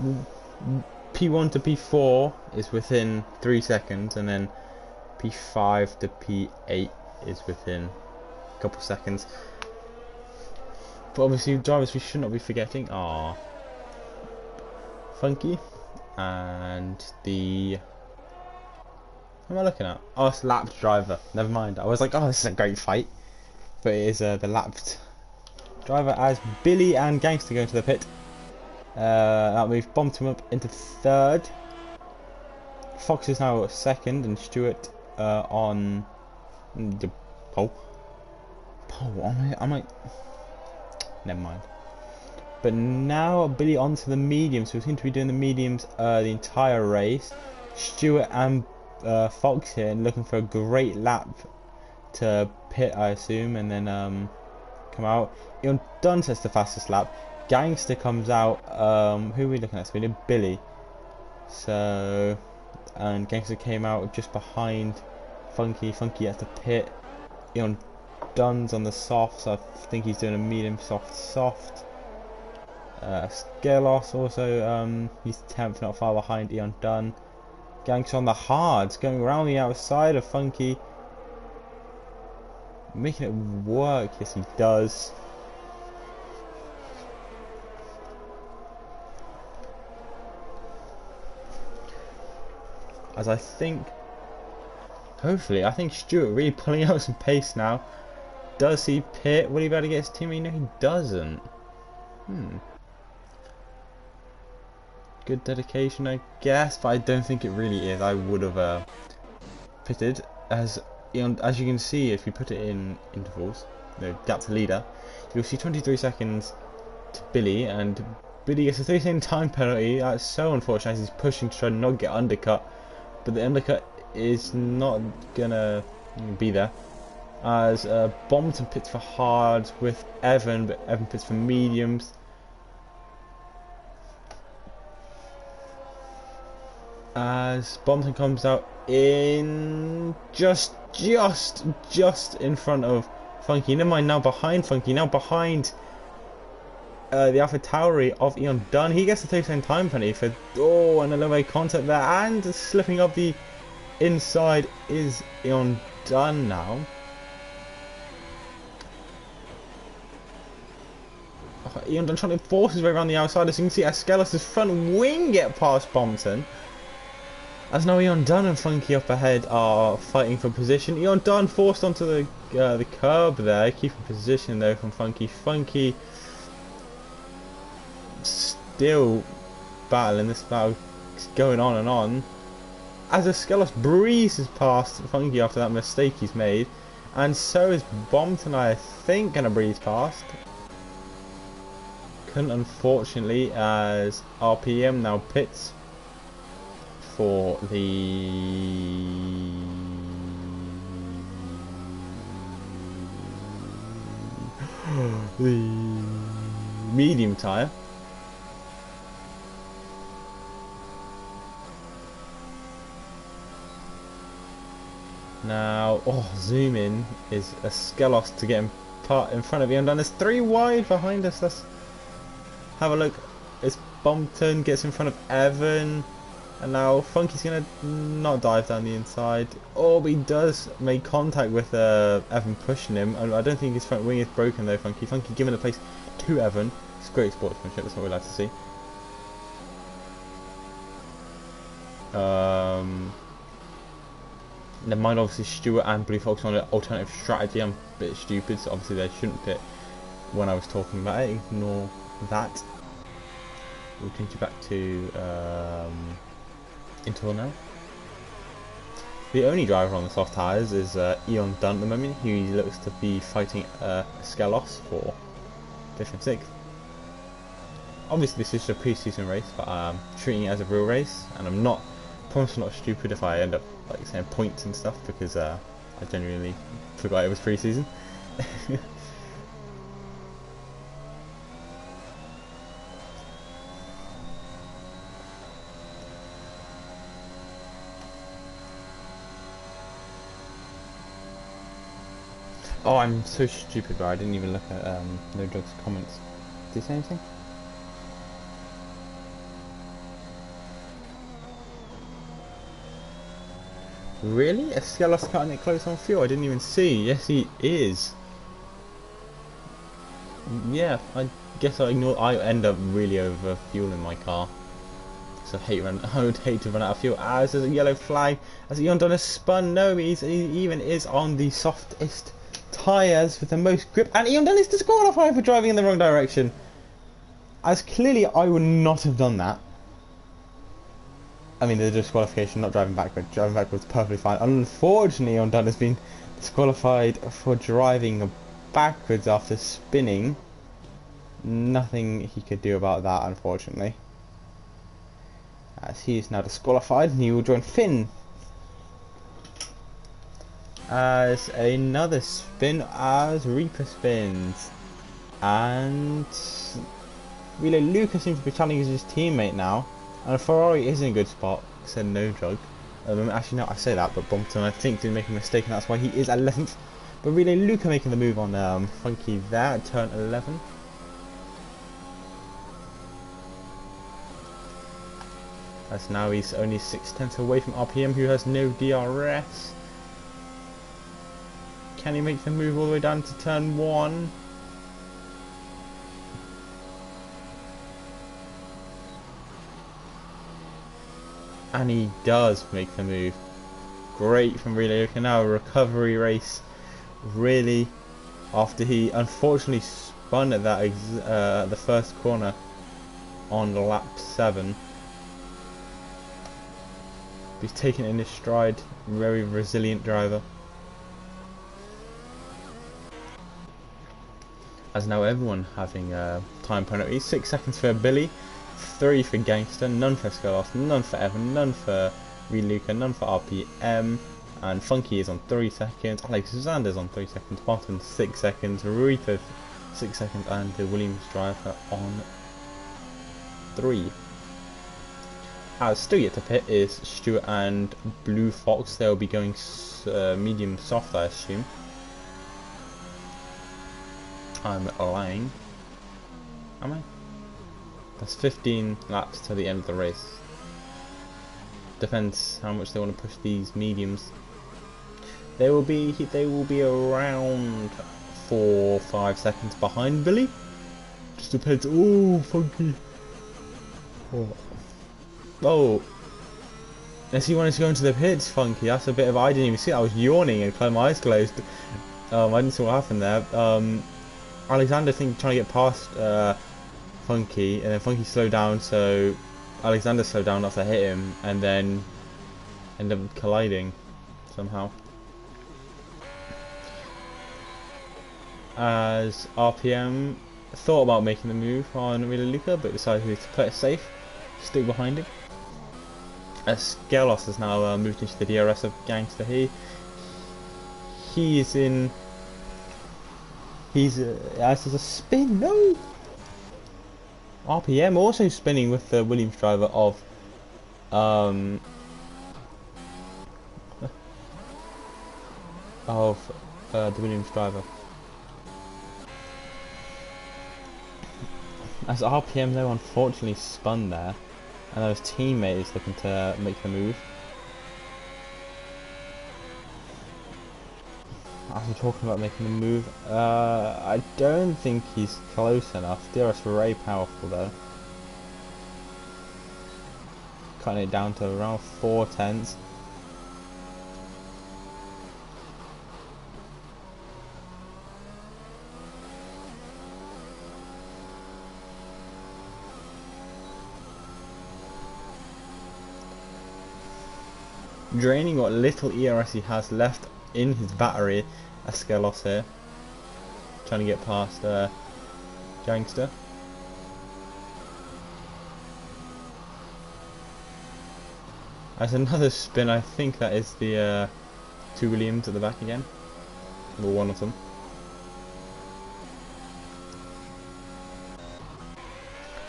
P1 to P4 is within 3 seconds, and then P5 to P8 is within a couple seconds. But obviously drivers we should not be forgetting are Funky and the... What am I looking at? Oh, it's lapped driver. Never mind. I was like, oh, this is a great fight. But it is the lapped driver as Billy and Gangster go into the pit. We've bumped him up into 3rd. Fox is now 2nd and Stuart on the pole. Pole? Am I? Never mind. But now Billy onto the mediums, so we seem to be doing the mediums the entire race. Stewart and Fox here and looking for a great lap to pit, I assume, and then come out. Ian Dunn sets the fastest lap. Gangster comes out. Who are we looking at? So we did Billy. So, and Gangster came out just behind Funky. Funky has to pit. Ian Dunn's on the soft, so I think he's doing a medium soft. Skelos also, he's 10th, not far behind Ian Dunn. Gangster on the hards, going around the outside of Funky. Making it work, yes he does. As I think, hopefully, I think Stewart really pulling out some pace now. Does he pit? Will he be able to get his teammate? No, he doesn't. Good dedication, I guess, but I don't think it really is. I would have pitted, as you can see, if you put it in intervals, the gap to leader, you'll see 23 seconds to Billy, and Billy gets a 3-second time penalty. That's so unfortunate as he's pushing to try and not get undercut, but the undercut is not gonna be there. As Bompton pits for hards with Evan, but Evan pits for mediums. As Bompton comes out in just in front of Funky. Never mind, now behind Funky, now behind the Alpha Tauri of Ian Dunn. He gets the 3-second time penalty for and a low contact there, and slipping up the inside is Ian Dunn now. Ian Dunn trying to force his way around the outside. As you can see, Askelos' front wing get past Bompton. As now Ian Dunn and Funky up ahead are fighting for position. Ian Dunn forced onto the curb there, keeping position though from Funky. Funky still battling. This battle is going on and on. As Askelos breezes past Funky after that mistake he's made, and so is Bompton, I think, gonna breeze past. Couldn't, unfortunately, as RPM now pits for the medium tyre. Now, zoom in is a Skelos to get him in front of you, and there's 3 wide behind us. Let's have a look. It's Bompton gets in front of Evan. And now Funky's gonna not dive down the inside. He does make contact with Evan pushing him. I don't think his front wing is broken though. Funky giving the place to Evan. It's great sportsmanship. That's what we like to see. Never mind. Obviously, Stewart and Blue Fox on an alternative strategy. I'm a bit stupid, so obviously they shouldn't pit when I was talking about it. Ignore that. We'll change it back to Intel now. The only driver on the soft tyres is Ian Dunn at the moment. He looks to be fighting Skelos for 5th and 6th. Obviously this is a pre-season race, but I'm treating it as a real race, and I'm not, promise I'm not stupid if I end up like saying points and stuff, because I genuinely forgot it was pre-season. I'm so stupid, but I didn't even look at No Dog's comments. Did he say anything? Really? Eskelos cutting it close on fuel? I didn't even see. Yes, he is. Yeah, I guess I end up really over fueling my car. So I would hate to run out of fuel. As there's a yellow flag, as Ian Dunn has spun. No, he even is on the softest tyres with the most grip, and Ian Dunn is disqualified for driving in the wrong direction. As clearly I would not have done that. I mean, the disqualification, not driving backwards. Driving backwards perfectly fine. Unfortunately, Ian Dunn has been disqualified for driving backwards after spinning. nothing he could do about that, unfortunately. As he is now disqualified, and he will join Finn as another spin as Reaper spins. And Relay Luca seems to be challenging his teammate now, and Ferrari is in a good spot, said no joke. Actually no, I say that, but Brompton I think did make a mistake, and that's why he is 11th. But Relay Luca making the move on Funky there at turn 11. As now he's only 6/10 away from RPM, who has no DRS. Can he make the move all the way down to turn 1? And he does make the move. Great from Relay Luca. Now a recovery race, really, after he unfortunately spun at that the first corner on lap 7. He's taken it in his stride. Very resilient driver. As now everyone having time penalties. 6 seconds for Billy, 3 for Gangster, none for Scarlos, none for Evan, none for Reluca, none for RPM, and Funky is on 3 seconds, Alexander's on 3 seconds, Barton 6 seconds, Reaper 6 seconds, and the Williams driver on 3. As still yet to pit is Stuart and Blue Fox. They'll be going medium soft, I assume. I'm lying. Am I? That's 15 laps to the end of the race. Depends how much they want to push these mediums. They will be around 4-5 seconds behind Billy. Just depends. Oh, Funky. Oh. Unless he wanted to go into the pits, Funky. That's a bit of. I didn't even see it. I was yawning and had my eyes closed. I didn't see what happened there. Alexander trying to get past Funky, and then Funky slowed down, so Alexander slowed down after hit him, and then ended up colliding somehow. As RPM thought about making the move on Relay Luca, but decided to play it safe, stick behind him. As Skelos has now moved into the DRS of Gangster. He's in. As there's a spin, no! RPM also spinning with the Williams driver of the Williams driver. As RPM though unfortunately spun there, and his teammate is looking to make the move. After talking about making the move, I don't think he's close enough. DRS very powerful though. Cutting it down to around 4/10. Draining what little ERS he has left in his battery. Escalos here, trying to get past Gangster. As another spin, I think that is the 2 Williams at the back again, or one of them.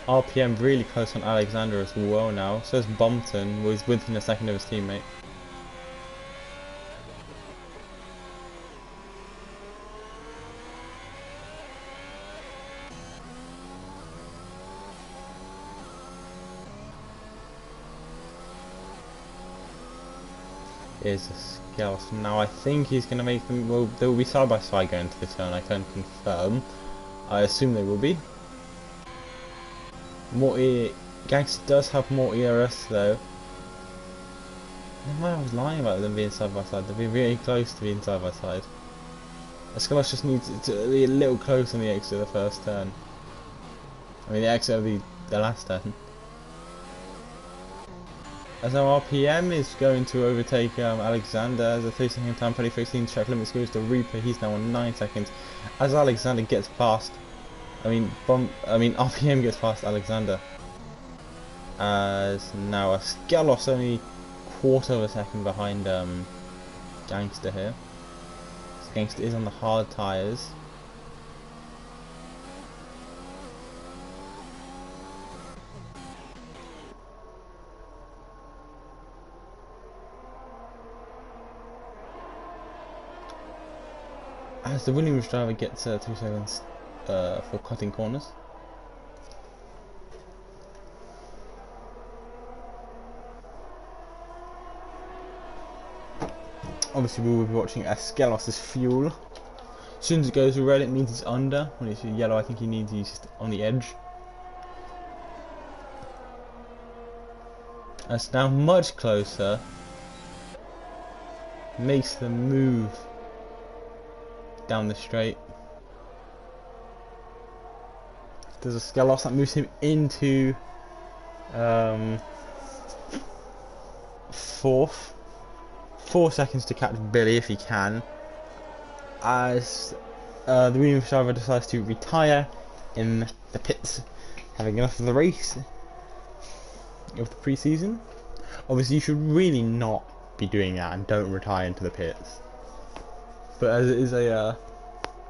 RPM really close on Alexander as well now, so is Bumpton, who is within a second of his teammate. Is a Skelos. Now I think he's going to make them, well, they will be side by side going to the turn, I can't confirm. I assume they will be. Gangster does have more ERS though. I was lying about them being side by side, they've been really close to being side by side. Skelos just needs to be a little close on the exit of the first turn. I mean the exit of the last turn. As now RPM is going to overtake Alexander as a 3-second time penalty, 15 track limit goes to Reaper. He's now on 9 seconds. As Alexander gets past RPM gets past Alexander. As now a Skelos only quarter of a second behind Gangster here. Gangster is on the hard tyres. As the Williams driver gets 2 seconds for cutting corners. Obviously we will be watching Skelos' fuel. As soon as it goes red it means it's under. When it's yellow I think he needs he's just on the edge. That's now much closer. Makes the move down the straight. There's a Skelos that moves him into fourth. 4 seconds to catch Billy if he can. As the Williams driver decides to retire in the pits, having enough of the race of the pre-season. Obviously you should really not be doing that and don't retire into the pits. But as it is a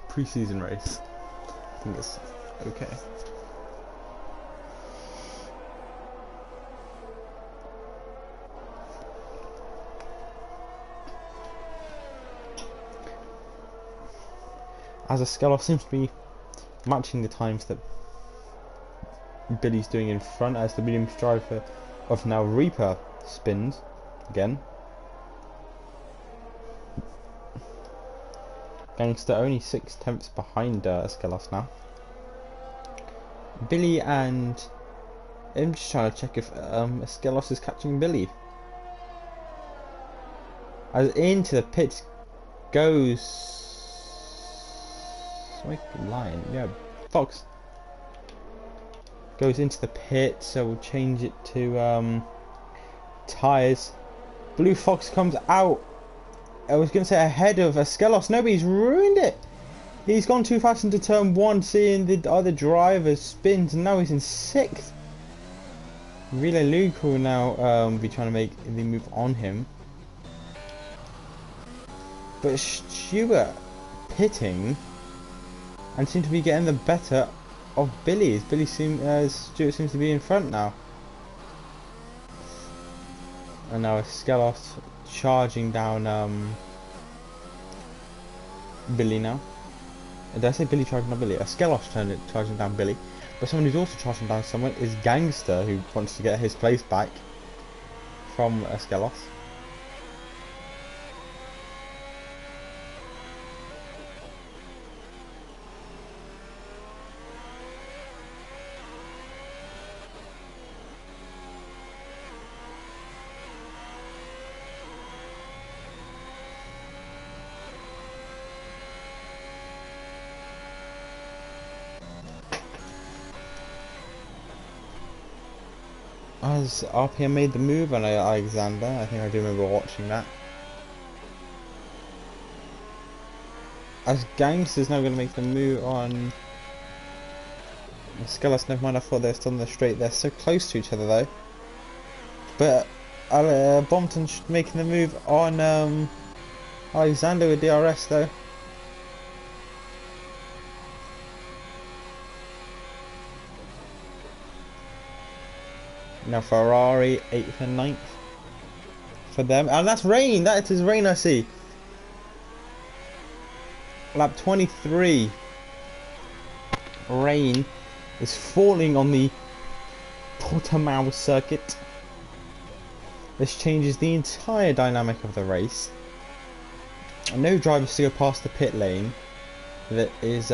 pre-season race, I think it's okay. As a Skelos seems to be matching the times that Billy's doing in front, as the Williams driver of now Reaper spins again. Gangster only 6/10 behind Skelos now. Billy and I'm just trying to check if Skelos is catching Billy. As into the pits goes. Line, yeah, Fox goes into the pit, so we'll change it to tyres. Blue Fox comes out. I was going to say ahead of Skelos. No, but he's ruined it. He's gone too fast into turn 1, seeing the other drivers spins, and now he's in 6th. Really Luke will now be trying to make the move on him. But Stewart pitting and seem to be getting the better of Billy. Stewart seems to be in front now. And now Skelos charging down Billy now. Did I say Billy charging down Billy? Skelos charging down Billy. But someone who's also charging down someone is Gangster, who wants to get his place back from Skelos. As RPM made the move on Alexander, I think I do remember watching that. As Gangster's now going to make the move on Skelos, never mind, I thought they were still on the straight. They're so close to each other though. But Bompton's making the move on Alexander with DRS though. Now Ferrari 8th and 9th for them, and that's rain. That is rain I see. Lap 23. Rain is falling on the Portimao circuit. This changes the entire dynamic of the race. No drivers to go past the pit lane. That is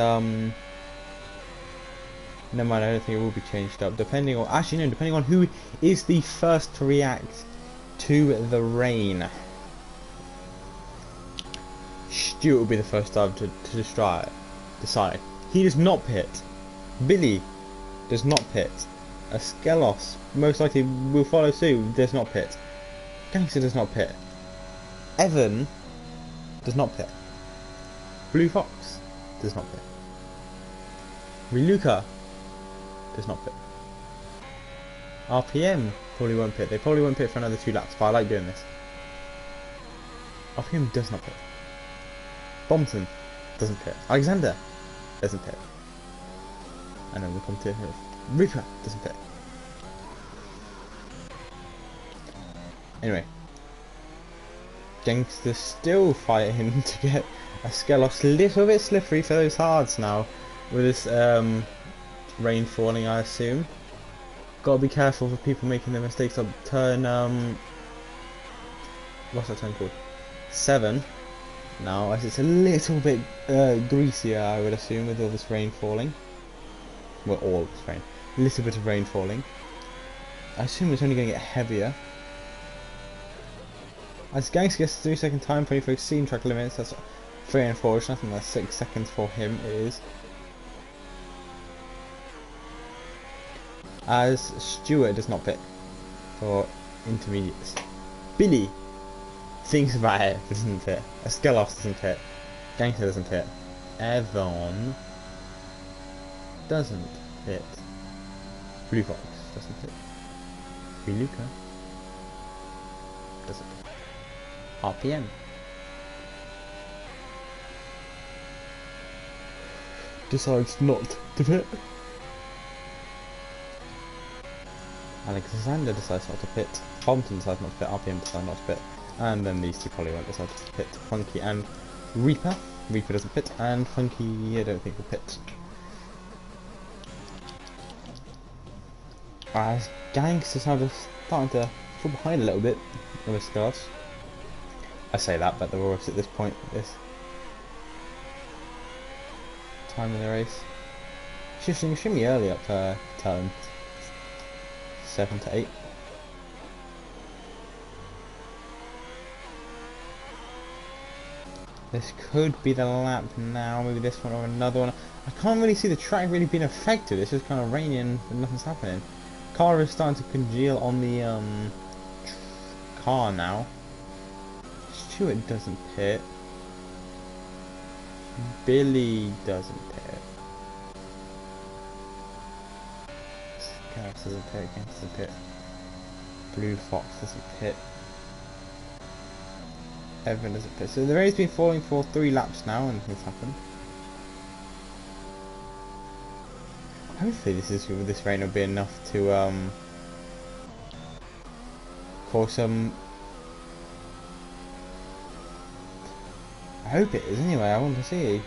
no mind, I don't think it will be changed up. Depending on, actually no, depending on who is the first to react to the rain. Stewart will be the first driver to decide. He does not pit. Billy does not pit. Skelos most likely will follow suit. Does not pit. Gangster does not pit. Evan does not pit. Blue Fox does not pit. Reluca does not pit. RPM probably won't pit. They probably won't pit for another 2 laps, but I like doing this. RPM does not pit. Bompton doesn't pit. Alexander doesn't pit. And then we come to Reaper doesn't pit. Anyway, Gangster still fighting to get a Skelos a little bit slippery for those hards now with this rain falling, I assume. Gotta be careful for people making the mistakes of turn what's that turn called? 7 now, as it's a little bit greasier, I would assume, with all this rain falling. Well, all this rain. A little bit of rain falling. I assume it's only going to get heavier. As Gangster gets 3-second time, 24 extreme track limits, that's 3 and 4, which I think that's 6 seconds for him it is. As Stewart does not pit for intermediates. Billy thinks about it, but doesn't pit. Skelos doesn't pit. Gangster doesn't pit. Evon doesn't pit. Blue Fox doesn't pit. Reluca doesn't pit. RPM decides not to pit. Alexander decides not to pit. Compton decides not to pit. RPM decides not to pit. And then these two probably won't decide to pit. Funky and Reaper. Reaper doesn't pit. And Funky, I don't think will pit. As Gangsters are starting to fall behind a little bit with the Skelos. I say that, but they're always at this point, this time in the race. Shifting extremely early up to turn 7 to 8. This could be the lap now, maybe this one or another one. I can't really see the track really being affected. It's just kind of raining and nothing's happening. Car is starting to congeal on the car now. Stewart doesn't pit. Billy doesn't pit. Skelos doesn't pit. Gangster doesn't pit. Blue Fox doesn't pit. Evan doesn't pit. So the race has been falling for 3 laps now, and nothing's happened. Hopefully this rain will be enough to cause some. I hope it is anyway. I want to see.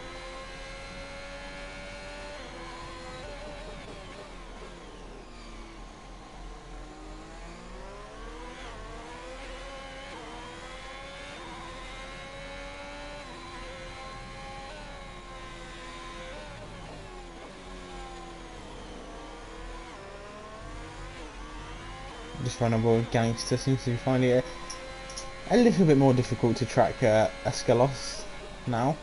Just run on board. Gangster seems to be finding it a little bit more difficult to track a Skelos now.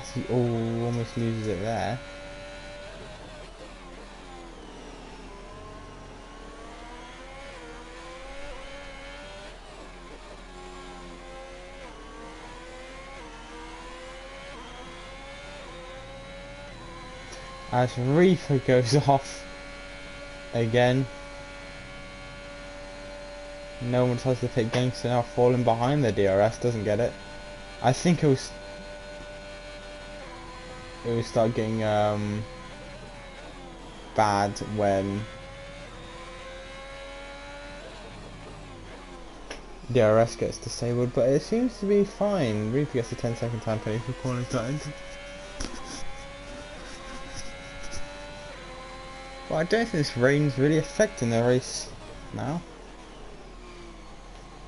As he almost loses it there. As Reaper goes off again. No one tries to pick Gangster now, falling behind the DRS, doesn't get it. I think it will start getting bad when DRS gets disabled, but it seems to be fine. Reaper gets a 10-second time penalty for calling time. But I don't think this rain's really affecting the race now.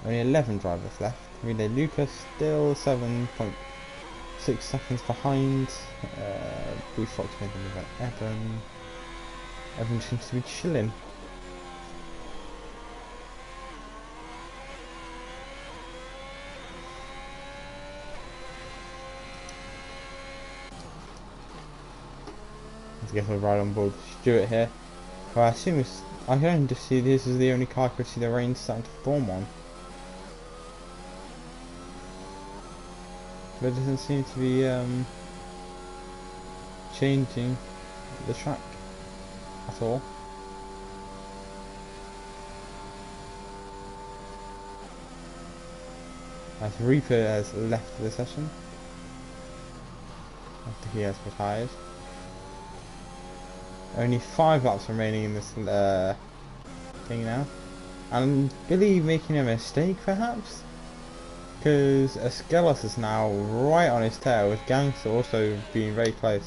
Only 11 drivers left. Relay Lucas still 7.6 seconds behind. Blue Fox making it about Evan. Evan seems to be chilling. Let's get a ride on board Stewart here. Well, I assume I can just see this is the only car I could see the rain starting to form on. but it doesn't seem to be changing the track at all. As Reaper has left the session after he has retired. Only 5 laps remaining in this thing now. And Billy making a mistake perhaps? Because Askelos is now right on his tail, with Gangster also being very close.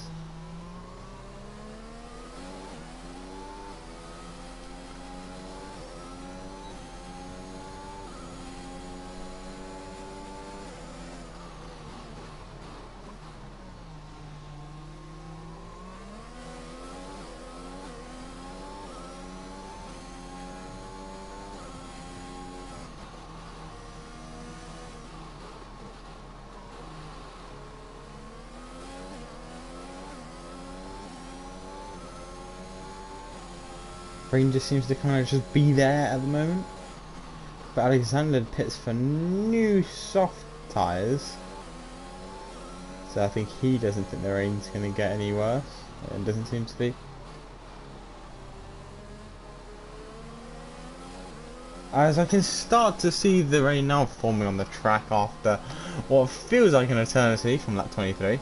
Rain just seems to kind of just be there at the moment. But Alexander pits for new soft tyres. So I think he doesn't think the rain's going to get any worse. It doesn't seem to be. As I can start to see the rain now forming on the track after what feels like an eternity from lap 23.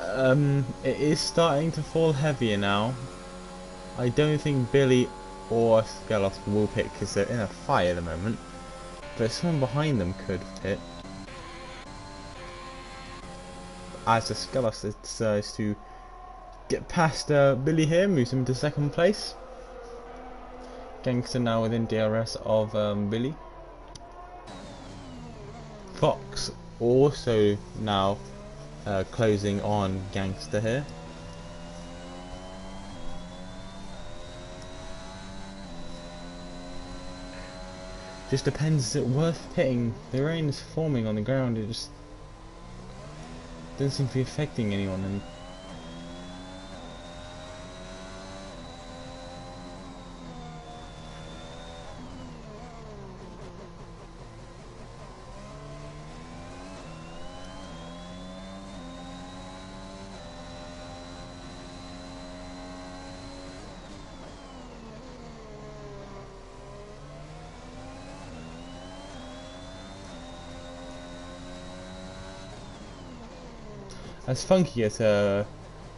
It is starting to fall heavier now. I don't think Billy or Skelos will pit because they're in a fight at the moment, but someone behind them could pit. As the Skelos decides to get past Billy here, moves him to second place. Gangster now within DRS of Billy. Fox also now closing on Gangster here. Just depends, is it worth pitting? The rain is forming on the ground, it just doesn't seem to be affecting anyone. And as Funky gets a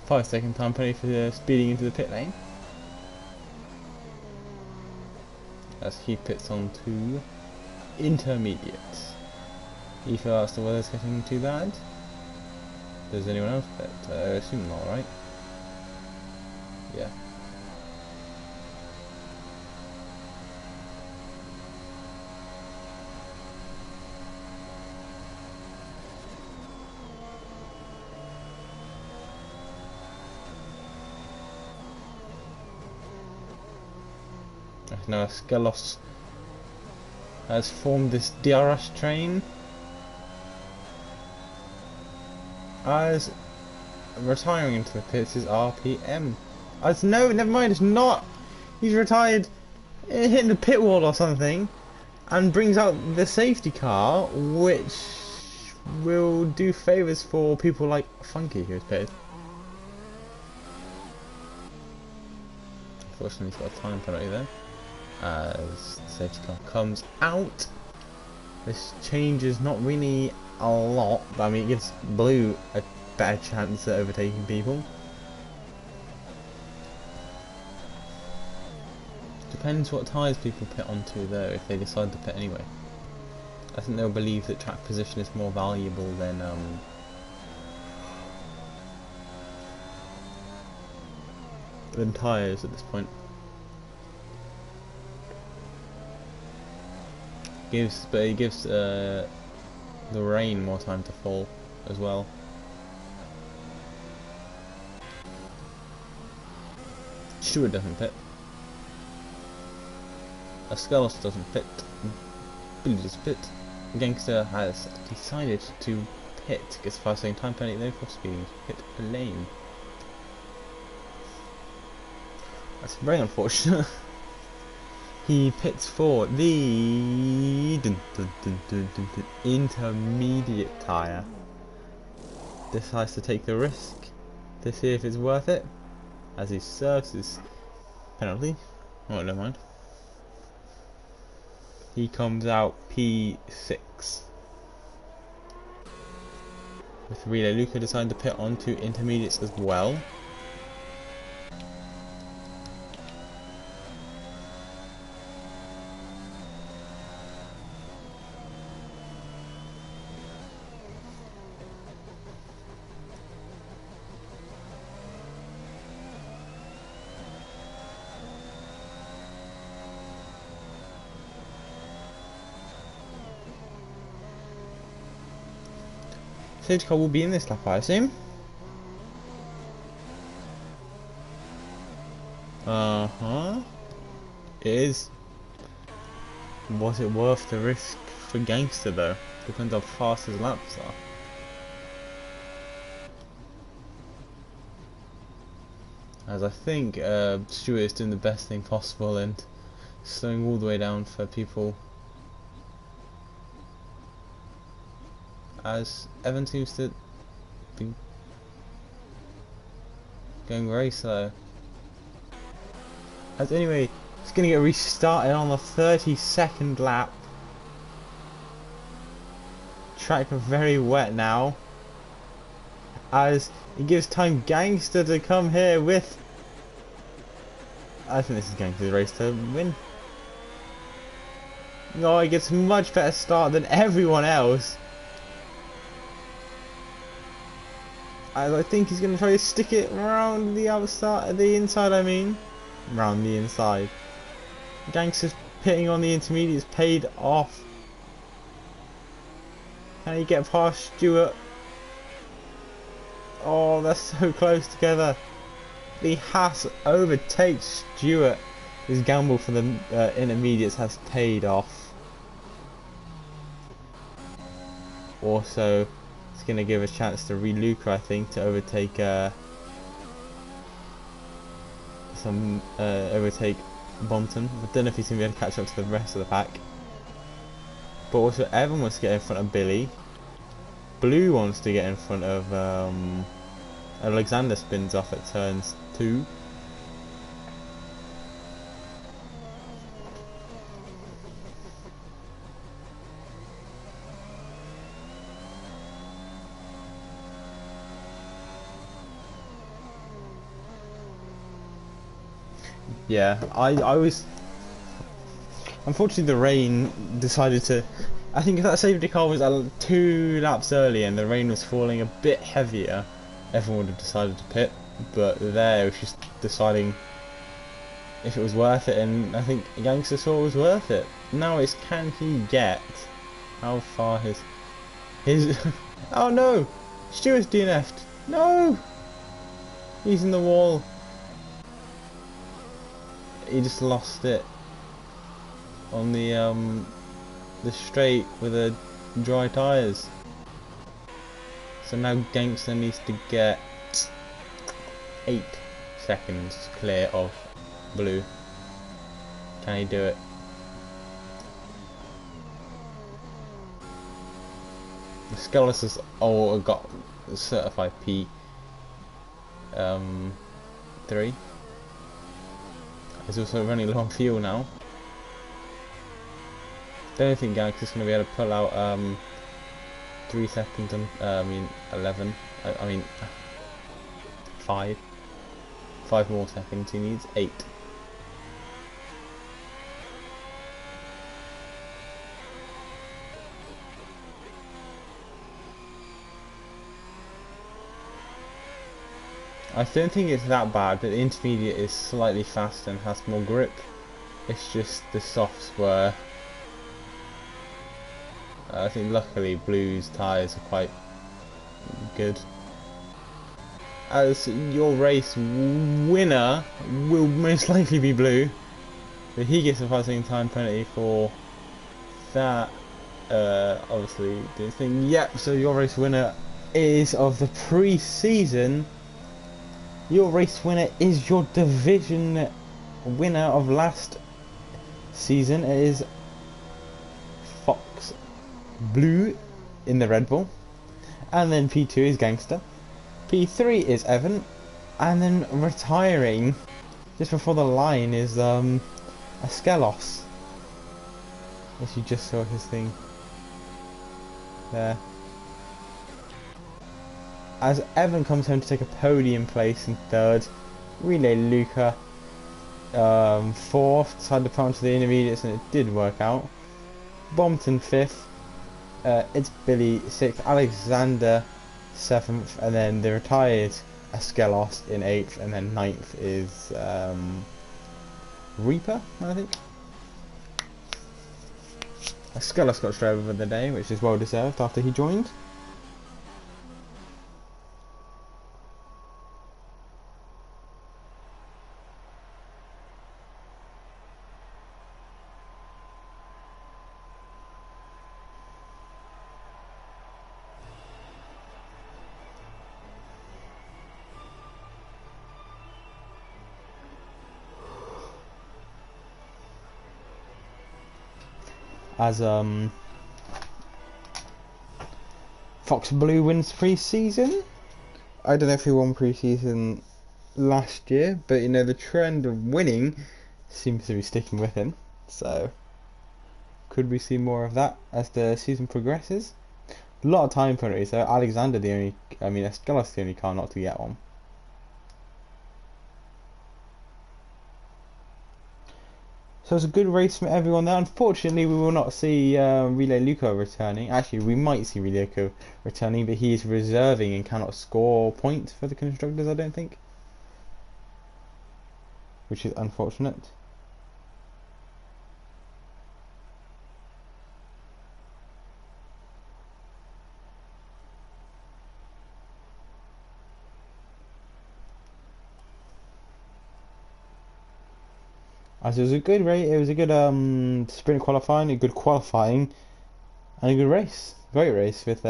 5-second time penalty for speeding into the pit lane. As he pits on to intermediate. You feel as the weather's getting too bad? Does anyone else pit? I assume not, right? Yeah. Now Skelos has formed this DRS train. As retiring into the pits is RPM. As no, never mind, it's not. He's retired, hitting the pit wall or something, and brings out the safety car, which will do favours for people like Funky, who's pitted. Unfortunately, he's got a time penalty there. As the safety car comes out, this changes not really a lot, but I mean it gives Blue a better chance at overtaking people. Depends what tyres people pit onto though, if they decide to pit anyway. I think they'll believe that track position is more valuable than tyres at this point. But it gives the rain more time to fall as well. Stewart doesn't pit. Askelos doesn't pit. Billy does pit. Gangster has decided to pit. Gets a 5-second time penalty though for speeding to pit lane. That's very unfortunate. He pits for the intermediate tyre. decides to take the risk to see if it's worth it, as he serves his penalty. Oh, never mind. He comes out P6. With relay, Luca decided to pit onto intermediates as well. Safety car will be in this lap, I assume. It is. Was it worth the risk for Gangster though? Depends how fast his laps are. As I think Stuart is doing the best thing possible and slowing all the way down for people. As Evan seems to be going very slow. As anyway, it's going to get restarted on the 32nd lap. Track very wet now. As it gives time Gangster to come here with. I think this is Gangster's race to win. No, he gets a much better start than everyone else. As I think he's going to try to stick it around the outside, the inside I mean. Around the inside. Gangster's pitting on the intermediates paid off. Can he get past Stewart? Oh, they're so close together. The Haas overtakes Stewart. His gamble for the intermediates has paid off. Also, it's going to give a chance to Luca, I think, to overtake overtake Bonton. I don't know if he's going to be able to catch up to the rest of the pack. But also, Evan wants to get in front of Billy. Blue wants to get in front of Alexander. Spins off at turns 2. Yeah, I was. Unfortunately, the rain decided to. I think if that safety car was 2 laps early and the rain was falling a bit heavier, everyone would have decided to pit. But there, it was just deciding if it was worth it, and I think Gangster saw it was worth it. Now it's can he get how far his oh no, Stewart's DNF'd. No, he's in the wall. He just lost it on the straight with the dry tyres. So now Gangster needs to get 8 seconds clear of Blue. Can he do it? The Skeletons has all got certified P 3. He's also running low on fuel now. Don't think Gangster's going to be able to pull out 3 seconds and I mean 11. I mean 5. 5 more seconds. He needs 8. I don't think it's that bad, but the intermediate is slightly faster and has more grip. It's just the softs were. I think luckily Blue's tyres are quite good. As your race winner will most likely be Blue, but he gets a passing time penalty for that. Obviously, this thing. Yep. So your race winner is of the pre-season. Your race winner is your division winner of last season. It is Fox Blue in the Red Bull. And then P2 is Gangster. P3 is Evan. And then retiring just before the line is Askelos. As you just saw his thing there. As Evan comes home to take a podium place in third, Relay Luca fourth, decided to put onto the intermediates and it did work out. Bompton fifth, it's Billy sixth, Alexander seventh, and then the retired Askelos in eighth, and then ninth is Reaper, I think. Askelos got driver of the day, which is well deserved after he joined. As Fox Blue wins pre-season. I don't know if he won pre-season last year, but you know the trend of winning seems to be sticking with him. So could we see more of that as the season progresses? A lot of time penalties. So Alexander Escalas the only car not to get one. So it's a good race from everyone there. Unfortunately, we will not see Relay Luca returning. Actually, we might see Relay Luca returning, but he is reserving and cannot score points for the constructors, I don't think. Which is unfortunate. As it was a good race, it was a good sprint qualifying, a good qualifying, and a good race. Great race with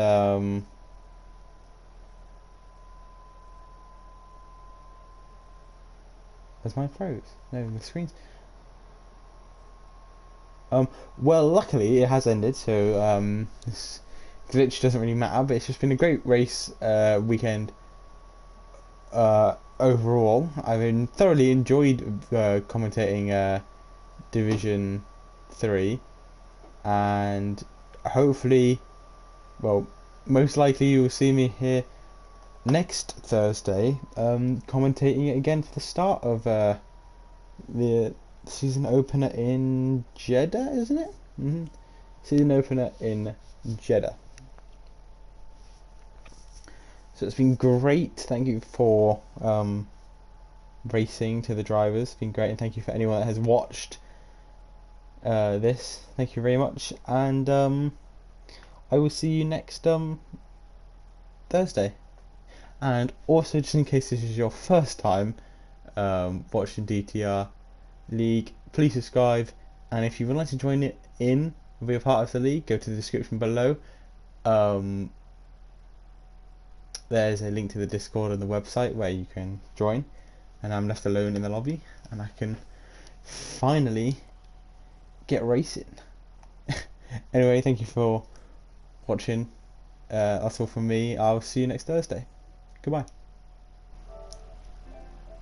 Has mine froze? No, the screen's well, luckily it has ended, so this glitch doesn't really matter, but it's just been a great race weekend overall. I've thoroughly enjoyed commentating Division 3, and hopefully, well, most likely you will see me here next Thursday commentating it again for the start of the season opener in Jeddah, isn't it? Season opener in Jeddah. So it's been great. Thank you for racing to the drivers. It's been great, and thank you for anyone that has watched this. Thank you very much, and I will see you next Thursday. And also, just in case this is your first time watching DTR League, please subscribe, and if you would like to join it in, be a part of the league, go to the description below. There's a link to the Discord and the website where you can join, and I'm left alone in the lobby, and I can finally get racing. Anyway, thank you for watching. That's all from me. I'll see you next Thursday. Goodbye.